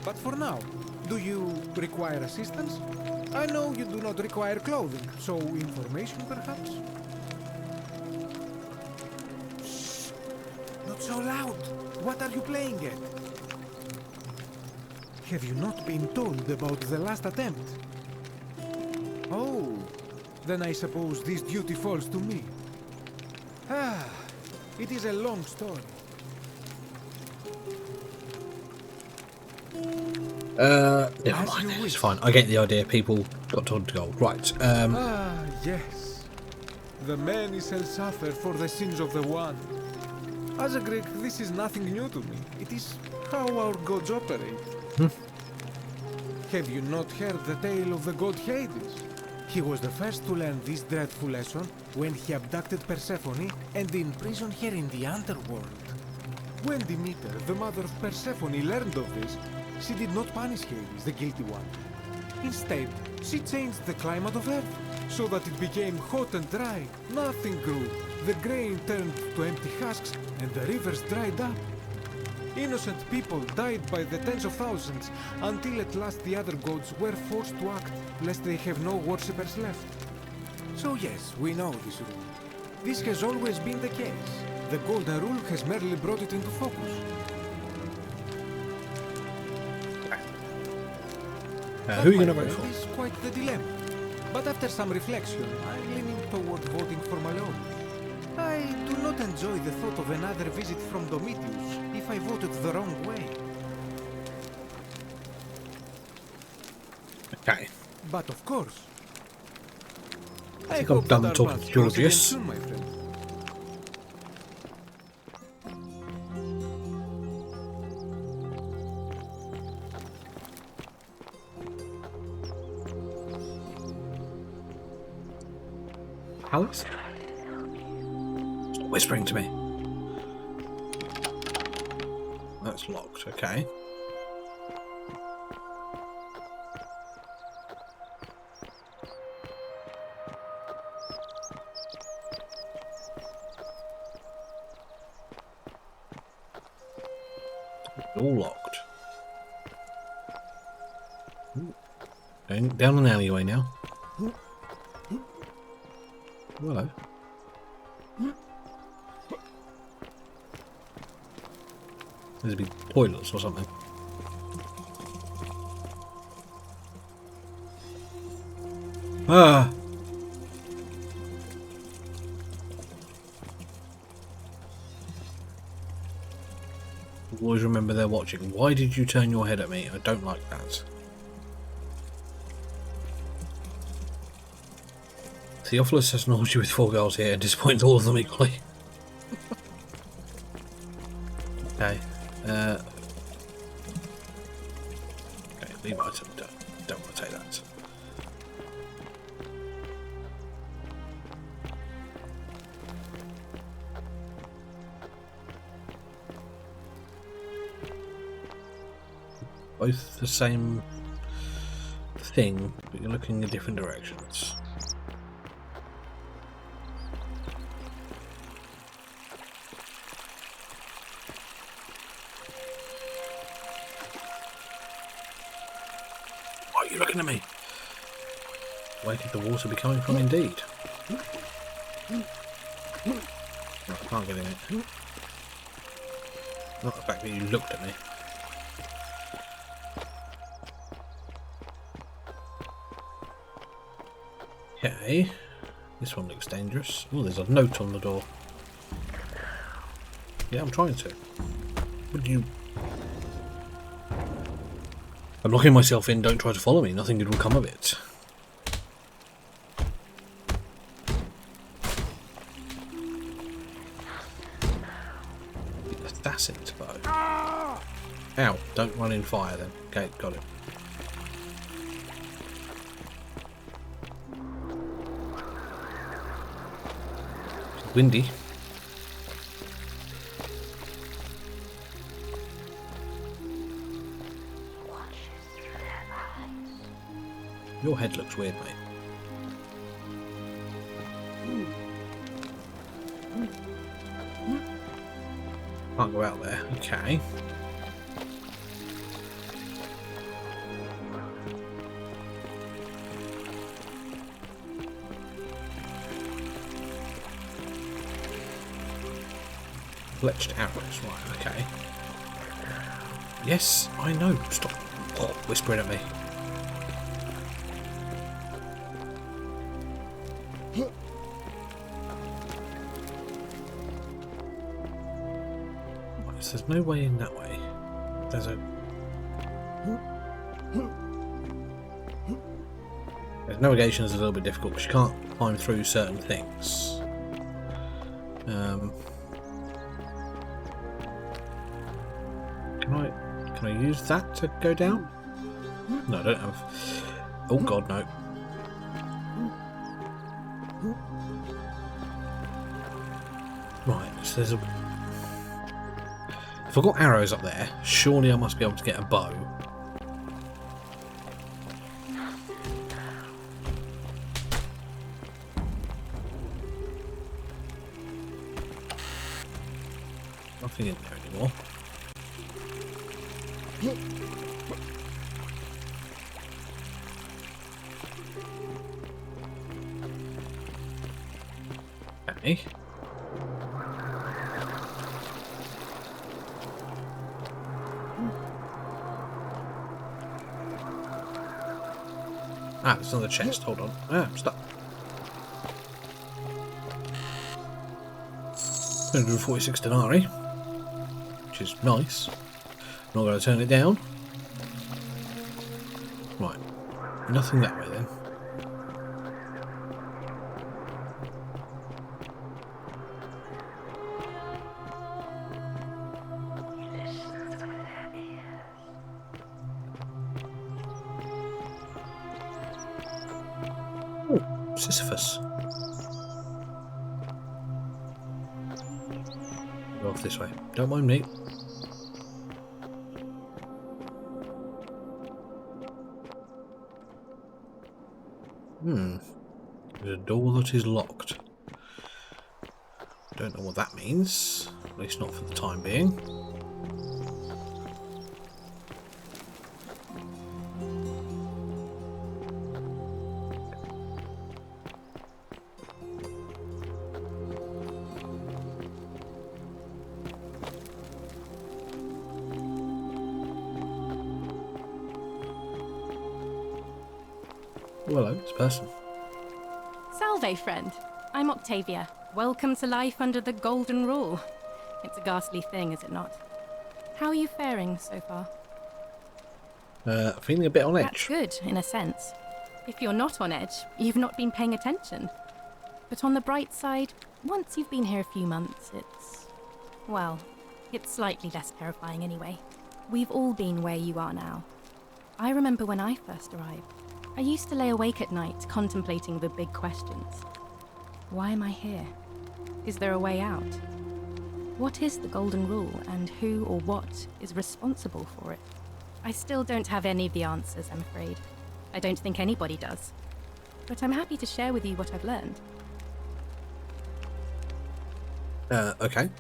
But for now, do you require assistance? I know you do not require clothing, so information perhaps? Shh! Not so loud! What are you playing at? Have you not been told about the last attempt? Oh, then I suppose this duty falls to me. Ah, it is a long story. Never mind. It's fine. I get the idea. People got told to go. Right. Ah, yes. The many shall suffer for the sins of the one. As a Greek, this is nothing new to me. It is how our gods operate. Have you not heard the tale of the god Hades? He was the first to learn this dreadful lesson when he abducted Persephone and imprisoned her in the underworld. When Demeter, the mother of Persephone, learned of this, she did not punish Hades, the guilty one. Instead, she changed the climate of Earth so that it became hot and dry. Nothing grew. The grain turned to empty husks and the rivers dried up. Innocent people died by the tens of thousands until at last the other gods were forced to act lest they have no worshippers left. So yes, we know this rule. This has always been the case. The Golden Rule has merely brought it into focus. Who are you going to vote That for? is quite the dilemma. but after some reflection, I'm leaning toward voting for Malone. I do not enjoy the thought of another visit from Domitius if I voted the wrong way. Okay. But of course, I think I'm done talking to Galerius. Soon, my friend. Alex? Stop whispering to me. That's locked, okay. All locked. Ooh. Going down an alleyway now. Hello. There's a big toilets or something. Ah! Always remember they're watching. Why did you turn your head at me? I don't like that. Theophilus has an orgy with 4 girls here and disappoints all of them equally. Okay. Okay, leave item. Don't want to take that. Both the same thing, but you're looking in different directions. Why are you looking at me? Where could the water be coming from indeed? No, I can't get in it. Not the fact that you looked at me. Okay, this one looks dangerous. Oh, there's a note on the door. Yeah, I'm trying to. Would you... I'm locking myself in, don't try to follow me, nothing good will come of it. The assassin's bow. Ow, don't run in fire then. Okay, got it. Windy. Your head looks weird, mate. Can't go out there. Okay. Fletched arrows, right, okay. Yes, I know. Stop whispering at me. Right, so there's no way in that way. There's navigation is a little bit difficult because you can't climb through certain things. Can I use that to go down? No, I don't have... Oh god, no. Right, so there's a... If I've got arrows up there, surely I must be able to get a bow. Nothing in there anymore. Okay. Ah, it's another chest. Hold on. Ah, I'm stuck. 146 denarii, which is nice. Not going to turn it down. Right. Nothing that way then. Oh, Sisyphus. Go off this way. Don't mind me. There's a door that is locked. Don't know what that means. At least not for the time being. Oh, hello, it's a person. Salve, friend. I'm Octavia. Welcome to life under the Golden Rule. It's a ghastly thing, is it not? How are you faring so far? Feeling a bit on edge. That's good, in a sense. If you're not on edge, you've not been paying attention. But on the bright side, once you've been here a few months, it's slightly less terrifying anyway. We've all been where you are now. I remember when I first arrived. I used to lay awake at night contemplating the big questions. Why am I here? Is there a way out? What is the Golden Rule, and who or what is responsible for it? I still don't have any of the answers, I'm afraid. I don't think anybody does. But I'm happy to share with you what I've learned. Okay. Do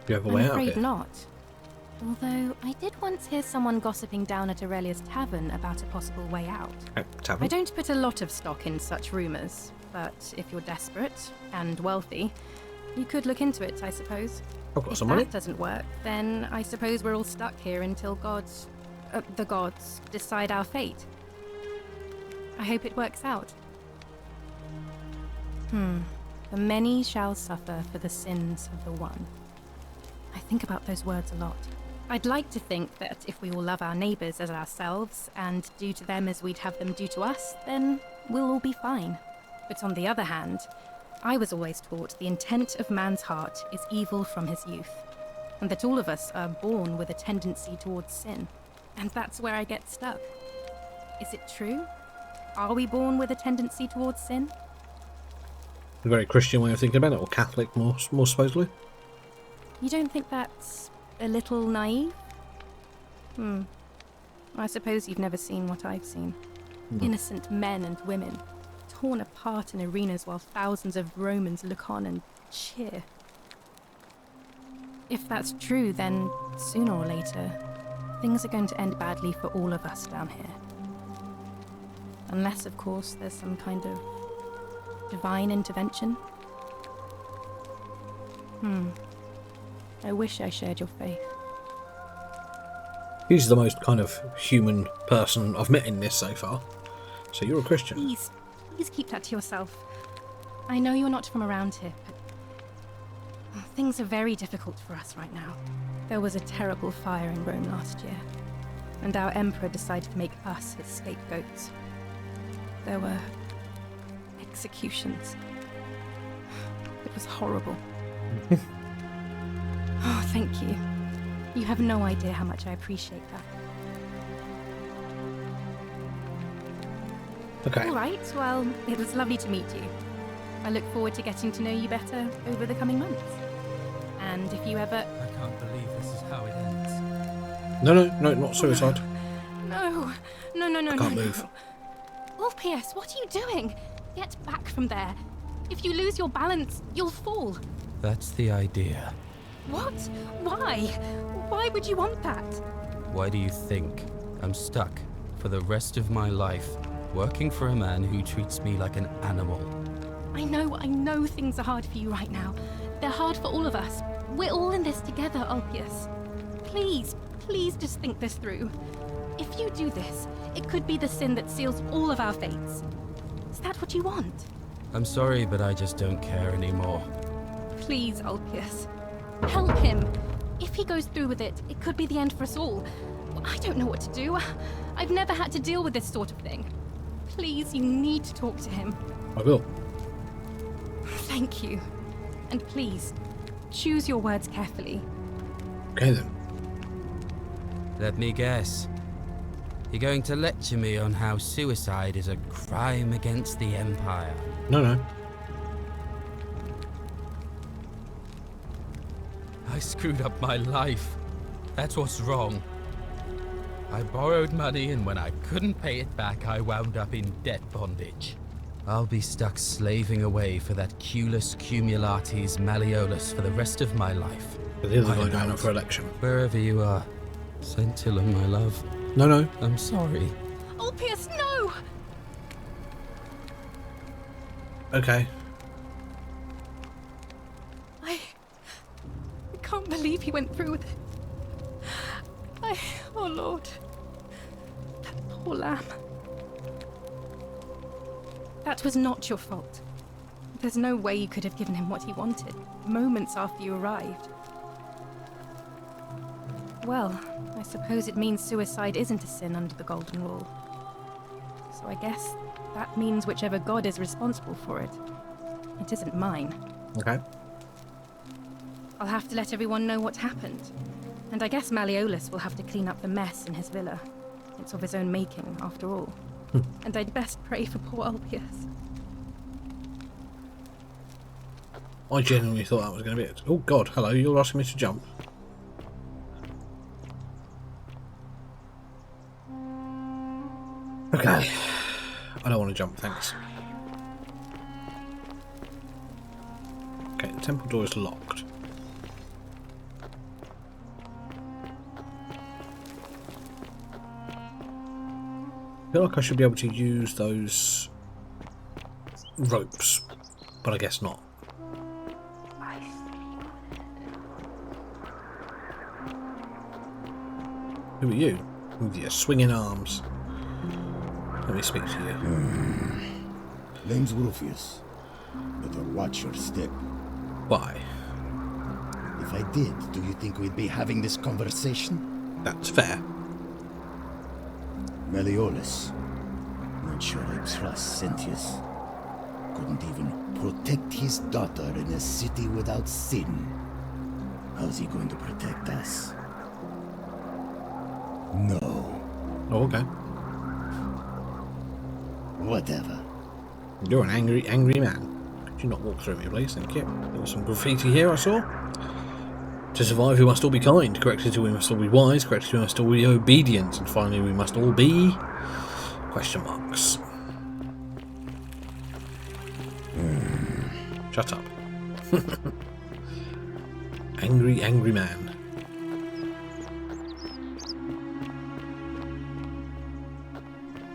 you have a way I'm out afraid here? not. Although, I did once hear someone gossiping down at Aurelia's tavern about a possible way out. Tavern? I don't put a lot of stock in such rumours, but if you're desperate and wealthy, you could look into it, I suppose. I've got If some money. that doesn't work, then I suppose we're all stuck here until the gods decide our fate. I hope it works out. The many shall suffer for the sins of the one. I think about those words a lot. I'd like to think that if we all love our neighbours as ourselves and do to them as we'd have them do to us, then we'll all be fine. But on the other hand, I was always taught the intent of man's heart is evil from his youth, and that all of us are born with a tendency towards sin. And that's where I get stuck. Is it true? Are we born with a tendency towards sin? A very Christian way of thinking about it, or Catholic more supposedly. You don't think that's a little naive? I suppose you've never seen what I've seen. Innocent men and women, torn apart in arenas while thousands of Romans look on and cheer. If that's true, then sooner or later, things are going to end badly for all of us down here. Unless, of course, there's some kind of divine intervention. I wish I shared your faith. He's the most kind of human person I've met in this so far. So you're a Christian. Please keep that to yourself. I know you're not from around here, but things are very difficult for us right now. There was a terrible fire in Rome last year, and our emperor decided to make us his scapegoats. There were executions. It was horrible. Oh, thank you. You have no idea how much I appreciate that. Okay. All right, well, it was lovely to meet you. I look forward to getting to know you better over the coming months. And if you ever... I can't believe this is how it ends. No, not suicide. No. I can't move. Orpheus, what are you doing? Get back from there. If you lose your balance, you'll fall. That's the idea. What? Why? Why would you want that? Why do you think I'm stuck for the rest of my life working for a man who treats me like an animal? I know things are hard for you right now. They're hard for all of us. We're all in this together, Ulpius. Please just think this through. If you do this, it could be the sin that seals all of our fates. Is that what you want? I'm sorry, but I just don't care anymore. Please, Ulpius. Help him. If he goes through with it, it could be the end for us all. I don't know what to do. I've never had to deal with this sort of thing. Please, you need to talk to him. I will. Thank you. And please, choose your words carefully. Okay then. Let me guess. You're going to lecture me on how suicide is a crime against the Empire. No. I screwed up my life. That's what's wrong. I borrowed money, and when I couldn't pay it back, I wound up in debt bondage. I'll be stuck slaving away for that Culus Cumulatis Malleolus for the rest of my life. But the other guy going up for election. Wherever you are, Scintilla, my love. No. I'm sorry. Ulpius, no! Okay. I can't believe he went through with it. Oh Lord. That poor lamb. That was not your fault. There's no way you could have given him what he wanted, moments after you arrived. Well, I suppose it means suicide isn't a sin under the Golden Rule. So I guess that means whichever god is responsible for it. It isn't mine. Okay. I'll have to let everyone know what happened. And I guess Malleolus will have to clean up the mess in his villa. It's of his own making, after all. And I'd best pray for poor Ulpius. I genuinely thought that was going to be it. Oh god, hello, you're asking me to jump. Okay. I don't want to jump, thanks. Okay, the temple door is locked. I feel like I should be able to use those ropes, but I guess not. Who are you? With your swinging arms. Let me speak to you. Name's Rufius. Better watch your step. Why? If I did, do you think we'd be having this conversation? That's fair. Malleolus. Not sure I trust Sentius. Couldn't even protect his daughter in a city without sin. How's he going to protect us? No. Oh, okay. Whatever. You're an angry man. Could you not walk through me, please? Thank you. There was some graffiti here, I saw. To survive, we must all be kind. Corrected, we must all be wise. Corrected, we must all be obedient. And finally, we must all be... question marks. Shut up. Angry man.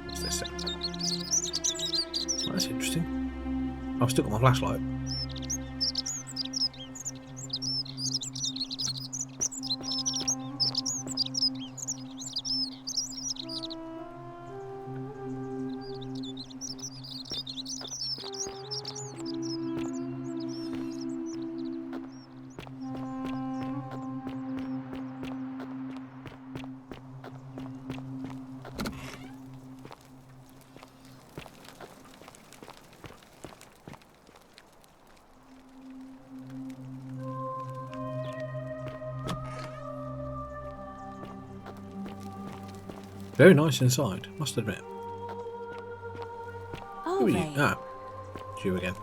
What's this then? Oh, that's interesting. I've still got my flashlight. Very nice inside, must admit. Oh, Who are you? Ah, it's you again.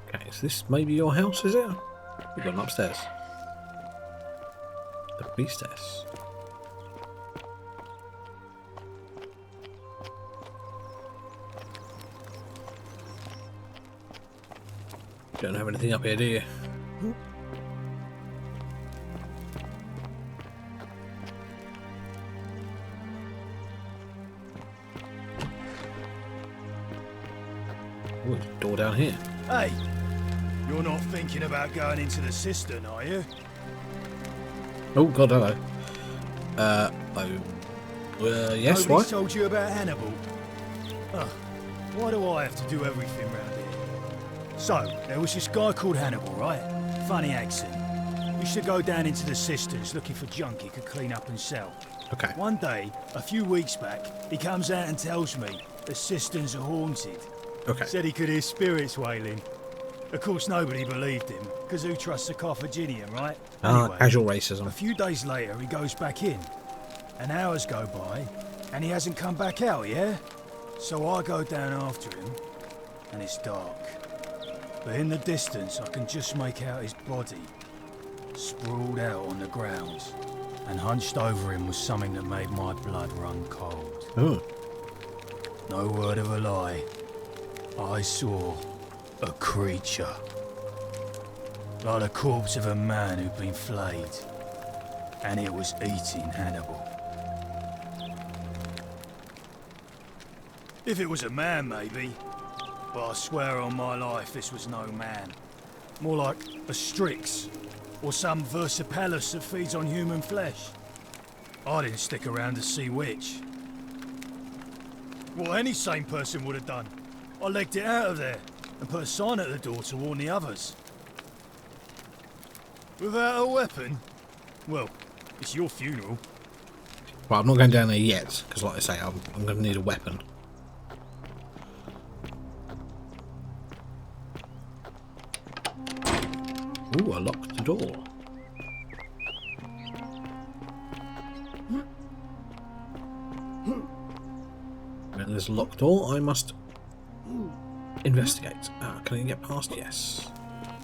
Okay, is this maybe your house, is it? We've gone upstairs. The priestess. Don't have anything up here, do you? Ooh, door down here. Hey, you're not thinking about going into the cistern, are you? Oh god, hello. Yes, Nobody's why? told you about Hannibal? Ugh, why do I have to do everything round here? So, there was this guy called Hannibal, right? Funny accent. Used to go down into the cisterns looking for junk he could clean up and sell. Okay. One day, a few weeks back, he comes out and tells me the cisterns are haunted. Okay. Said he could hear spirits wailing. Of course, nobody believed him, because who trusts a Carthaginian, right? Anyway, Casual racism. a few days later, he goes back in. And hours go by, and he hasn't come back out, yeah? So I go down after him, and it's dark. But in the distance, I can just make out his body, sprawled out on the ground. And hunched over him was something that made my blood run cold. Oh. No word of a lie. I saw a creature. Like the corpse of a man who'd been flayed. And it was eating Hannibal. If it was a man, maybe. But I swear on my life this was no man. More like a Strix. Or some Versipelus that feeds on human flesh. I didn't stick around to see which. What any sane person would have done. I legged it out of there and put a sign at the door to warn the others. Without a weapon? Well, it's your funeral. Right, I'm not going down there yet, because like I say, I'm going to need a weapon. Ooh, I locked the door. When there's a locked door, I must investigate. Can I get past? Yes.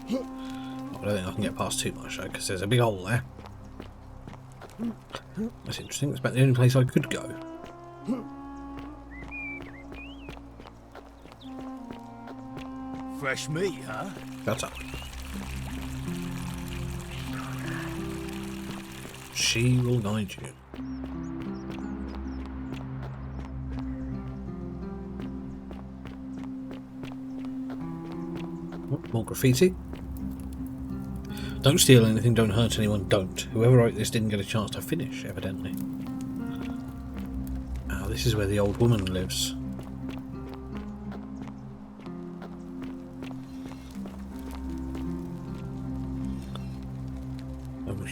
Oh, I don't think I can get past too much though, because there's a big hole there. That's interesting. That's about the only place I could go. Fresh meat, huh? Shut up. She will guide you. Oh, more graffiti. Don't steal anything, don't hurt anyone, don't. Whoever wrote this didn't get a chance to finish, evidently. Ah, this is where the old woman lives.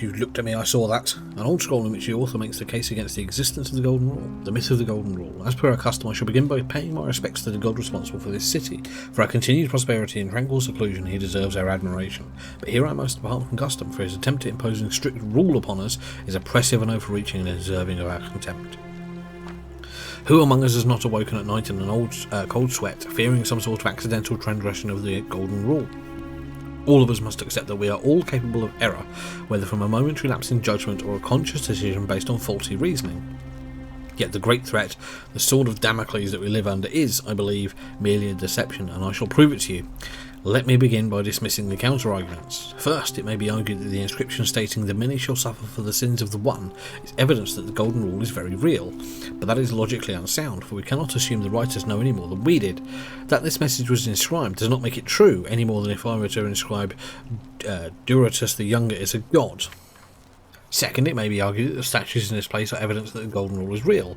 You looked at me, I saw that. An old scroll in which the author makes the case against the existence of the Golden Rule, the myth of the Golden Rule. As per our custom, I shall begin by paying my respects to the god responsible for this city. For our continued prosperity and tranquil seclusion, he deserves our admiration. But here I must depart from custom, for his attempt at imposing strict rule upon us is oppressive and overreaching and deserving of our contempt. Who among us has not awoken at night in an cold sweat, fearing some sort of accidental transgression of the Golden Rule? All of us must accept that we are all capable of error, whether from a momentary lapse in judgment or a conscious decision based on faulty reasoning. Yet the great threat, the sword of Damocles that we live under is, I believe, merely a deception, and I shall prove it to you. Let me begin by dismissing the counter-arguments. First, it may be argued that the inscription stating the many shall suffer for the sins of the one is evidence that the Golden Rule is very real, but that is logically unsound, for we cannot assume the writers know any more than we did. That this message was inscribed does not make it true, any more than if I were to inscribe Duratus the Younger is a god. Second, it may be argued that the statues in this place are evidence that the Golden Rule is real.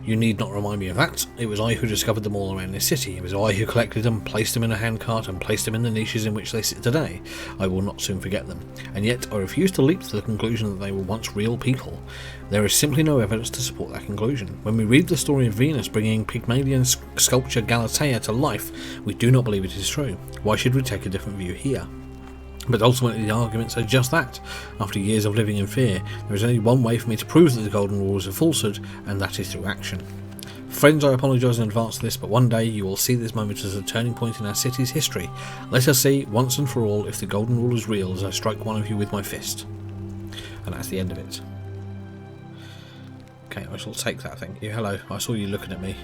You need not remind me of that. It was I who discovered them all around this city. It was I who collected them, placed them in a handcart, and placed them in the niches in which they sit today. I will not soon forget them. And yet I refuse to leap to the conclusion that they were once real people. There is simply no evidence to support that conclusion. When we read the story of Venus bringing Pygmalion sculpture Galatea to life, we do not believe it is true. Why should we take a different view here? But ultimately the arguments are just that. After years of living in fear, there is only one way for me to prove that the Golden Rule is a falsehood, and that is through action. Friends, I apologise in advance for this, but one day you will see this moment as a turning point in our city's history. Let us see, once and for all, if the Golden Rule is real as I strike one of you with my fist. And that's the end of it. Okay, I shall take that, thank you. Hello, I saw you looking at me.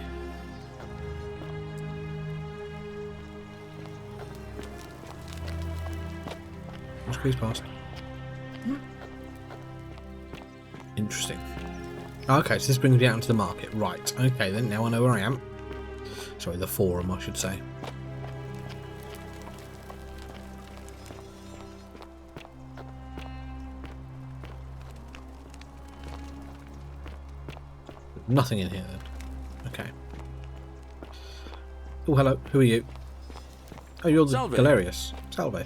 Squeeze past. Interesting. Okay, so this brings me out into the market. Right, okay then, now I know where I am. Sorry, the forum, I should say. Nothing in here then. Okay. Oh, hello. Who are you? Oh, you're the Salve. Galerius. Salve.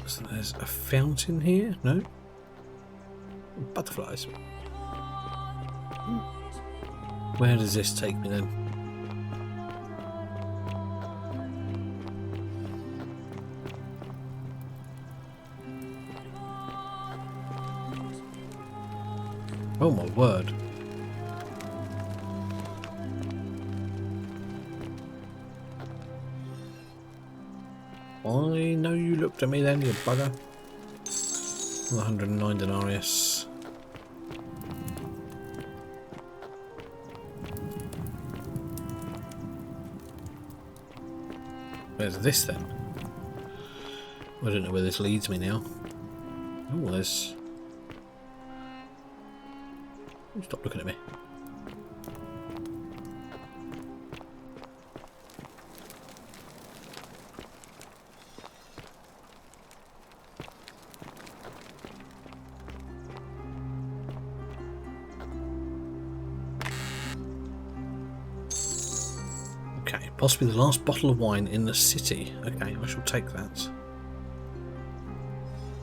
So there's a fountain here? No? Butterflies. Where does this take me then? Oh my word. I know you looked at me then, you bugger. 109 denarius. Where's this then? I don't know where this leads me now. Oh, there's... Stop looking at me. Okay, possibly the last bottle of wine in the city. Okay, I shall take that.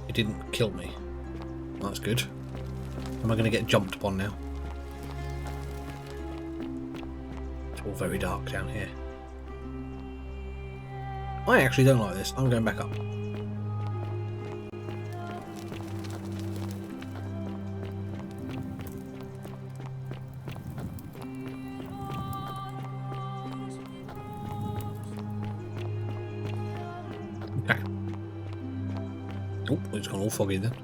It didn't kill me. Well, that's good. Am I going to get jumped upon now? It's all very dark down here. I actually don't like this. I'm going back up. Okay. Oh, it's gone all foggy then.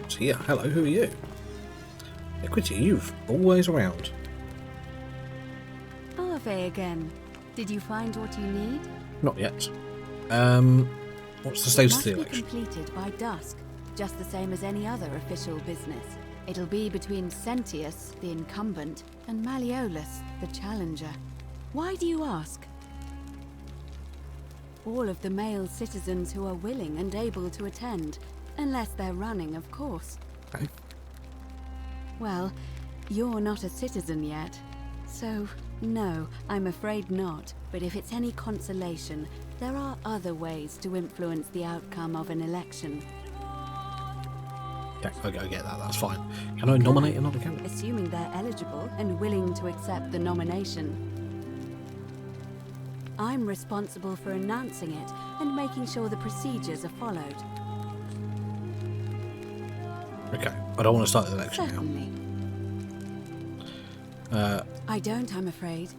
So yeah, hello, who are you? Lucretia, you've always around. Ave again. Did you find what you need? Not yet. What's the status of the It must be election? completed by dusk, just the same as any other official business. It'll be between Sentius, the incumbent, and Malleolus, the challenger. Why do you ask? All of the male citizens who are willing and able to attend, unless they're running, of course. Okay. Well, you're not a citizen yet, so no, I'm afraid not. But if it's any consolation, there are other ways to influence the outcome of an election. Okay, I get that, that's fine. Can I nominate another candidate? Assuming they're eligible and willing to accept the nomination. I'm responsible for announcing it and making sure the procedures are followed. Okay, I don't want to start the election Certainly. now. I don't, I'm afraid.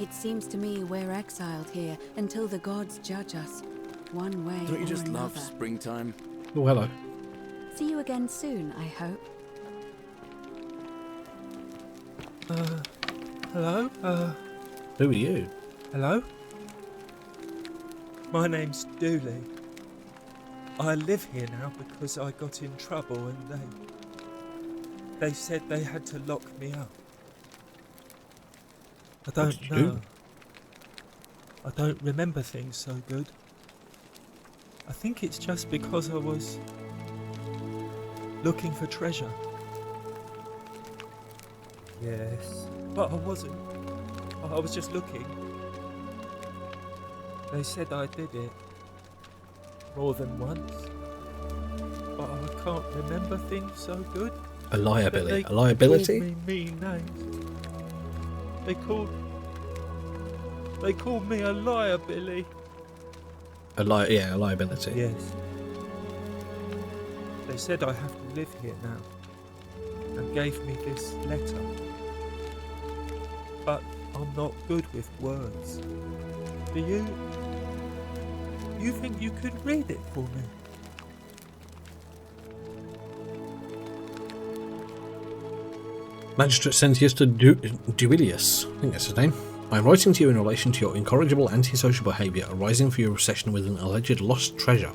It seems to me we're exiled here until the gods judge us, one way Don't you or just another. love springtime? Oh, hello. See you again soon, I hope. Hello? Who are you? Hello? My name's Dooley. I live here now because I got in trouble and they said they had to lock me up. I don't know. I don't remember things so good. I think it's just because I was looking for treasure. Yes, but I wasn't. I was just looking. They said I did it more than once, but I can't remember things so good. A liability. They A liability? called me mean names. They called me a liar, Billy. A liability. Yes. They said I have to live here now, and gave me this letter. But I'm not good with words. Do you? You think you could read it for me? Magistrate Sentius to Duilius, I think that's his name. I am writing to you in relation to your incorrigible antisocial behaviour arising from your obsession with an alleged lost treasure.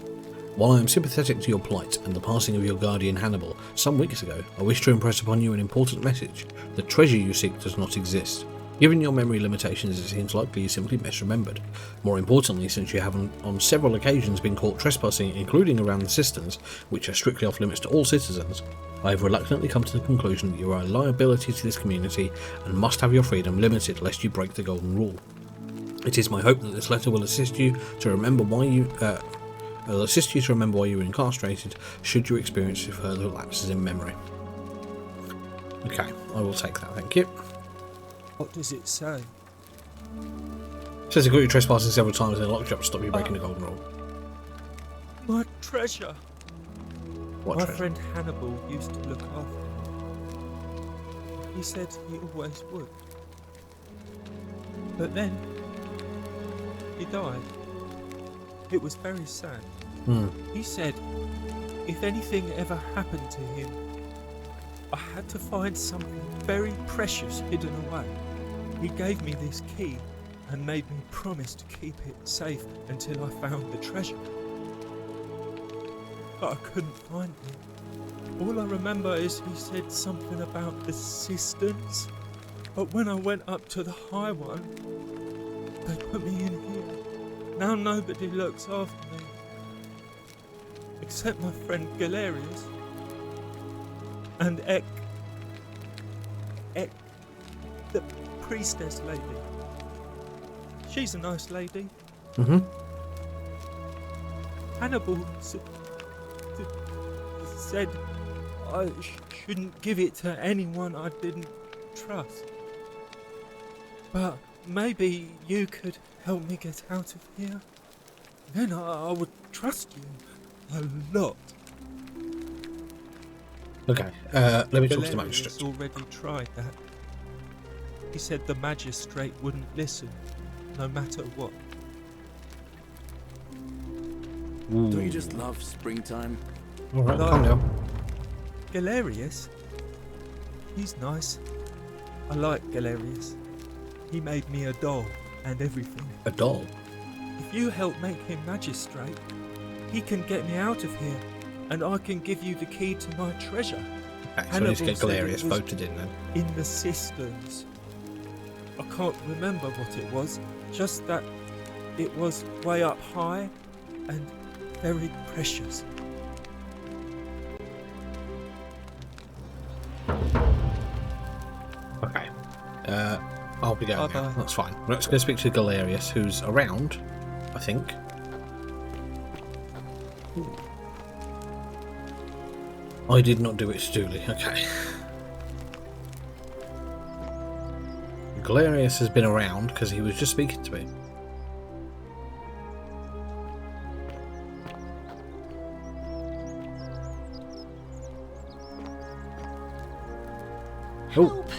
While I am sympathetic to your plight and the passing of your guardian Hannibal some weeks ago, I wish to impress upon you an important message. The treasure you seek does not exist. Given your memory limitations, it seems likely you simply misremembered. More importantly, since you have on several occasions been caught trespassing, including around the cisterns, which are strictly off limits to all citizens, I have reluctantly come to the conclusion that you are a liability to this community and must have your freedom limited lest you break the golden rule. It is my hope that this letter will assist you to remember why you were incarcerated, should you experience further lapses in memory. Okay, I will take that, thank you. What does it say? It says you got you trespassing several times and locked you up to stop you breaking the golden rule. My treasure! What My treasure? friend Hannibal used to look after me. He said he always would. But then, he died. It was very sad. He said if anything ever happened to him, I had to find something very precious hidden away. He gave me this key and made me promise to keep it safe until I found the treasure. But I couldn't find it. All I remember is he said something about the cisterns. But when I went up to the high one, they put me in here. Now nobody looks after me. Except my friend Galerius. And Ek, the priestess lady. She's a nice lady. Hannibal said I shouldn't give it to anyone I didn't trust. But maybe you could help me get out of here. Then I would trust you a lot. Okay, let me talk to the Galerius magistrate. already tried that. He said the magistrate wouldn't listen, no matter what. Don't you just love springtime? Alright, calm down. Galerius? He's nice. I like Galerius. He made me a doll and everything. A doll? If you help make him magistrate, he can get me out of here, and I can give you the key to my treasure. Okay, so I need to get said it Galerius was voted in then. In the cisterns. I can't remember what it was, just that it was way up high and very precious. Okay, I'll be going now. Bye-bye. That's fine. Let's go speak to Galerius, who's around, I think. I did not do it to Dooley. Okay. Galerius has been around because he was just speaking to me. Help!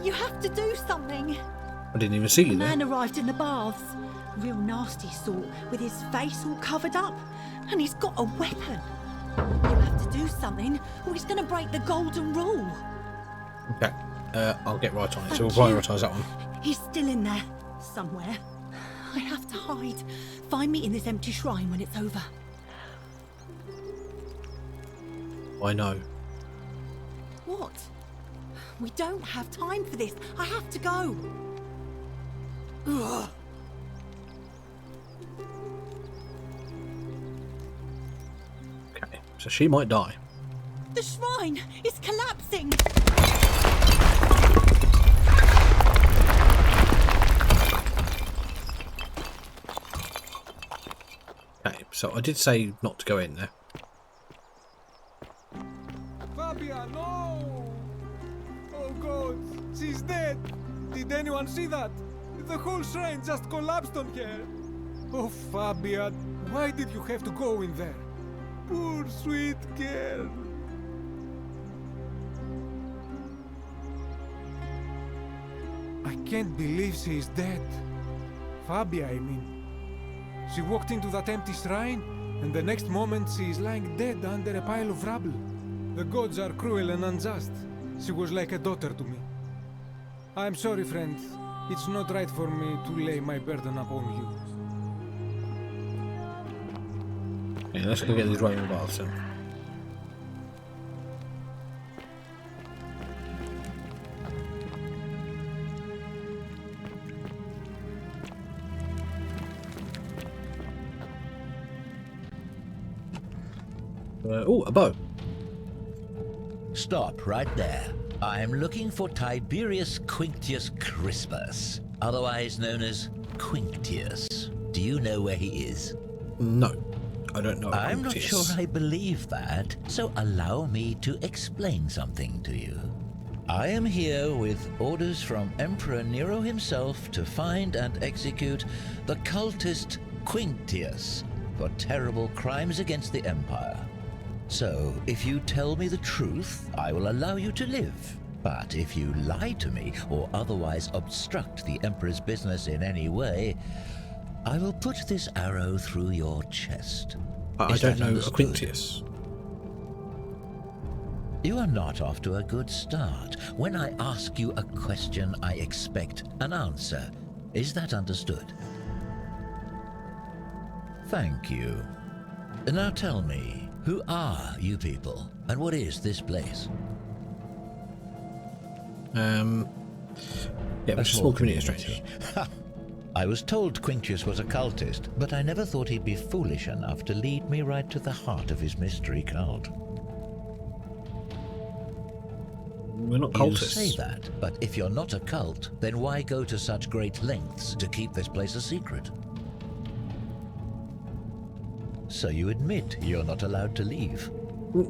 You have to do something! I didn't even see A you there. man arrived in the baths. Real nasty sort, with his face all covered up. And he's got a weapon. You have to do something, or he's going to break the golden rule. Okay, I'll get right on it. So we'll Thank you. prioritise that one. He's still in there, somewhere. I have to hide. Find me in this empty shrine when it's over. I know. What? We don't have time for this. I have to go. Ugh. Okay, so she might die. The shrine is collapsing. Okay, so I did say not to go in there. Fabia, no! Oh God, she's dead! Did anyone see that? The whole shrine just collapsed on her! Oh Fabia, why did you have to go in there? Poor sweet girl! I can't believe she is dead. Fabia, I mean. She walked into that empty shrine, and the next moment she is lying dead under a pile of rubble. The gods are cruel and unjust. She was like a daughter to me. I'm sorry, friend. It's not right for me to lay my burden upon you. Okay, let's go get these Roman baths then. Oh, a bow. Stop right there. I'm looking for Tiberius Quinctius Crispus, otherwise known as Quinctius. Do you know where he is? No, I don't know. I'm not sure I believe that, so allow me to explain something to you. I am here with orders from Emperor Nero himself to find and execute the cultist Quinctius for terrible crimes against the Empire. So, if you tell me the truth, I will allow you to live. But if you lie to me or otherwise obstruct the Emperor's business in any way, I will put this arrow through your chest. I don't know a Quinctius. You are not off to a good start. When I ask you a question, I expect an answer. Is that understood? Thank you. Now tell me, who are you people, and what is this place? Yeah, it's a small community of strangers. I was told Quinctius was a cultist, but I never thought he'd be foolish enough to lead me right to the heart of his mystery cult. We're not cultists. You say that, but if you're not a cult, then why go to such great lengths to keep this place a secret? So you admit you're not allowed to leave?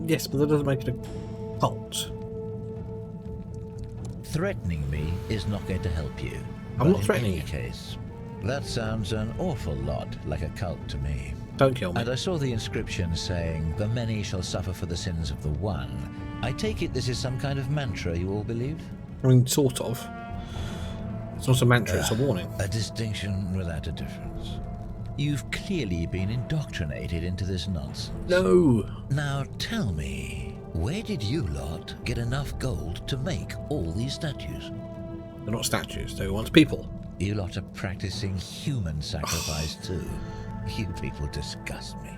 Yes, but that doesn't make it a cult. Threatening me is not going to help you. I'm not threatening you. In any case, that sounds an awful lot like a cult to me. Don't kill me. And I saw the inscription saying, "The many shall suffer for the sins of the one." I take it this is some kind of mantra you all believe? I mean, sort of. It's not a mantra, it's a warning. A distinction without a difference. You've clearly been indoctrinated into this nonsense. No! Now tell me, where did you lot get enough gold to make all these statues? They're not statues, they were once people. You lot are practicing human sacrifice too. You people disgust me.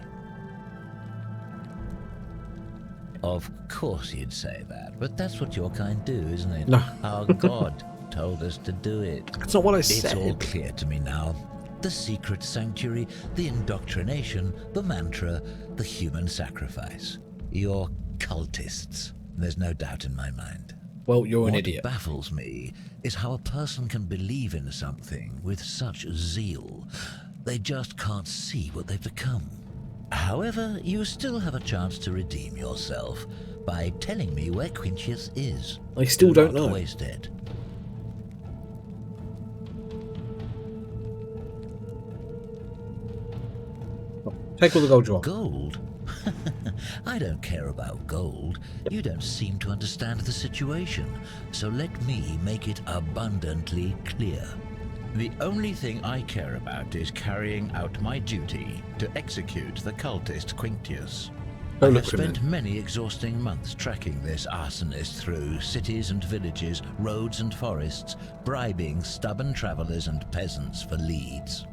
Of course you'd say that, but that's what your kind do, isn't it? No. Our God told us to do it. That's not what I said. It's all clear to me now. The secret sanctuary, the indoctrination, the mantra, the human sacrifice. You're cultists. There's no doubt in my mind. Well, you're an idiot. What baffles me is how a person can believe in something with such zeal. They just can't see what they've become. However, you still have a chance to redeem yourself by telling me where Quinctius is. I still don't know. Waste it. Take all the gold you want. Gold? I don't care about gold. You don't seem to understand the situation, so let me make it abundantly clear. The only thing I care about is carrying out my duty to execute the cultist Quinctius. I have spent many exhausting months tracking this arsonist through cities and villages, roads and forests, bribing stubborn travelers and peasants for leads.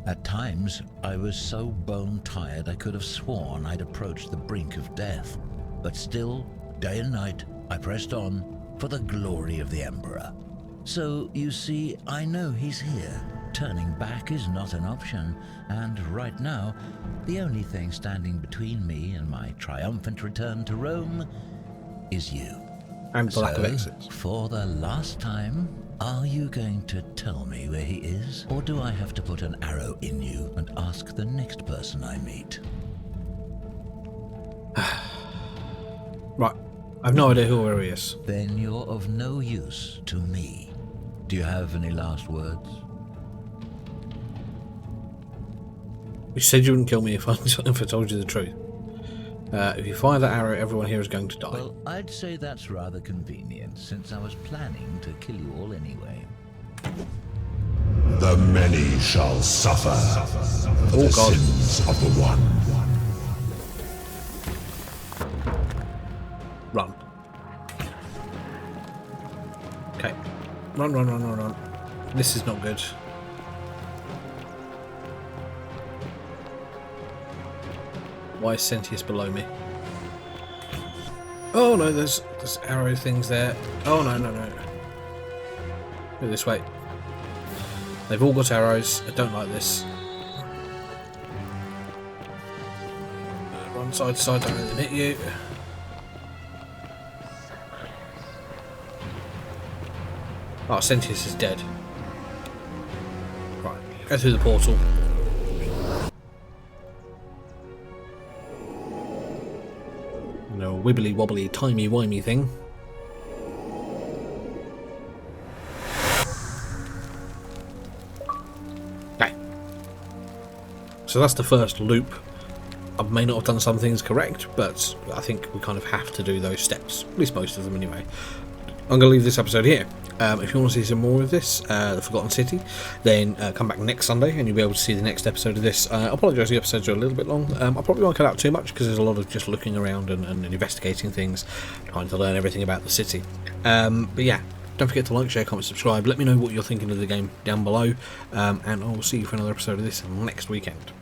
At times, I was so bone-tired I could have sworn I'd approached the brink of death. But still, day and night, I pressed on for the glory of the Emperor. So, you see, I know he's here. Turning back is not an option, and right now, the only thing standing between me and my triumphant return to Rome is you. And the lack of exits. For the last time, are you going to tell me where he is, or do I have to put an arrow in you and ask the next person I meet? Right, I've no idea who he is. Then you're of no use to me. Do you have any last words? You said you wouldn't kill me if I told you the truth. If you fire that arrow, everyone here is going to die. Well, I'd say that's rather convenient, since I was planning to kill you all anyway. The many shall suffer for the sins of the one. Run. Okay. Run. This is not good. Why is Sentius below me? Oh no, there's arrow things there. Oh no. Go this way. They've all got arrows. I don't like this. Side to side, don't let them hit you. Oh, Sentius is dead. Right, go through the portal. No wibbly wobbly timey wimey thing. Okay. So that's the first loop. I may not have done some things correct, but I think we kind of have to do those steps. At least most of them anyway. I'm going to leave this episode here. If you want to see some more of this, The Forgotten City, then come back next Sunday and you'll be able to see the next episode of this. I apologise, the episodes are a little bit long. I probably won't cut out too much because there's a lot of just looking around and investigating things, trying to learn everything about the city. But yeah, don't forget to like, share, comment, subscribe. Let me know what you're thinking of the game down below, and I will see you for another episode of this next weekend.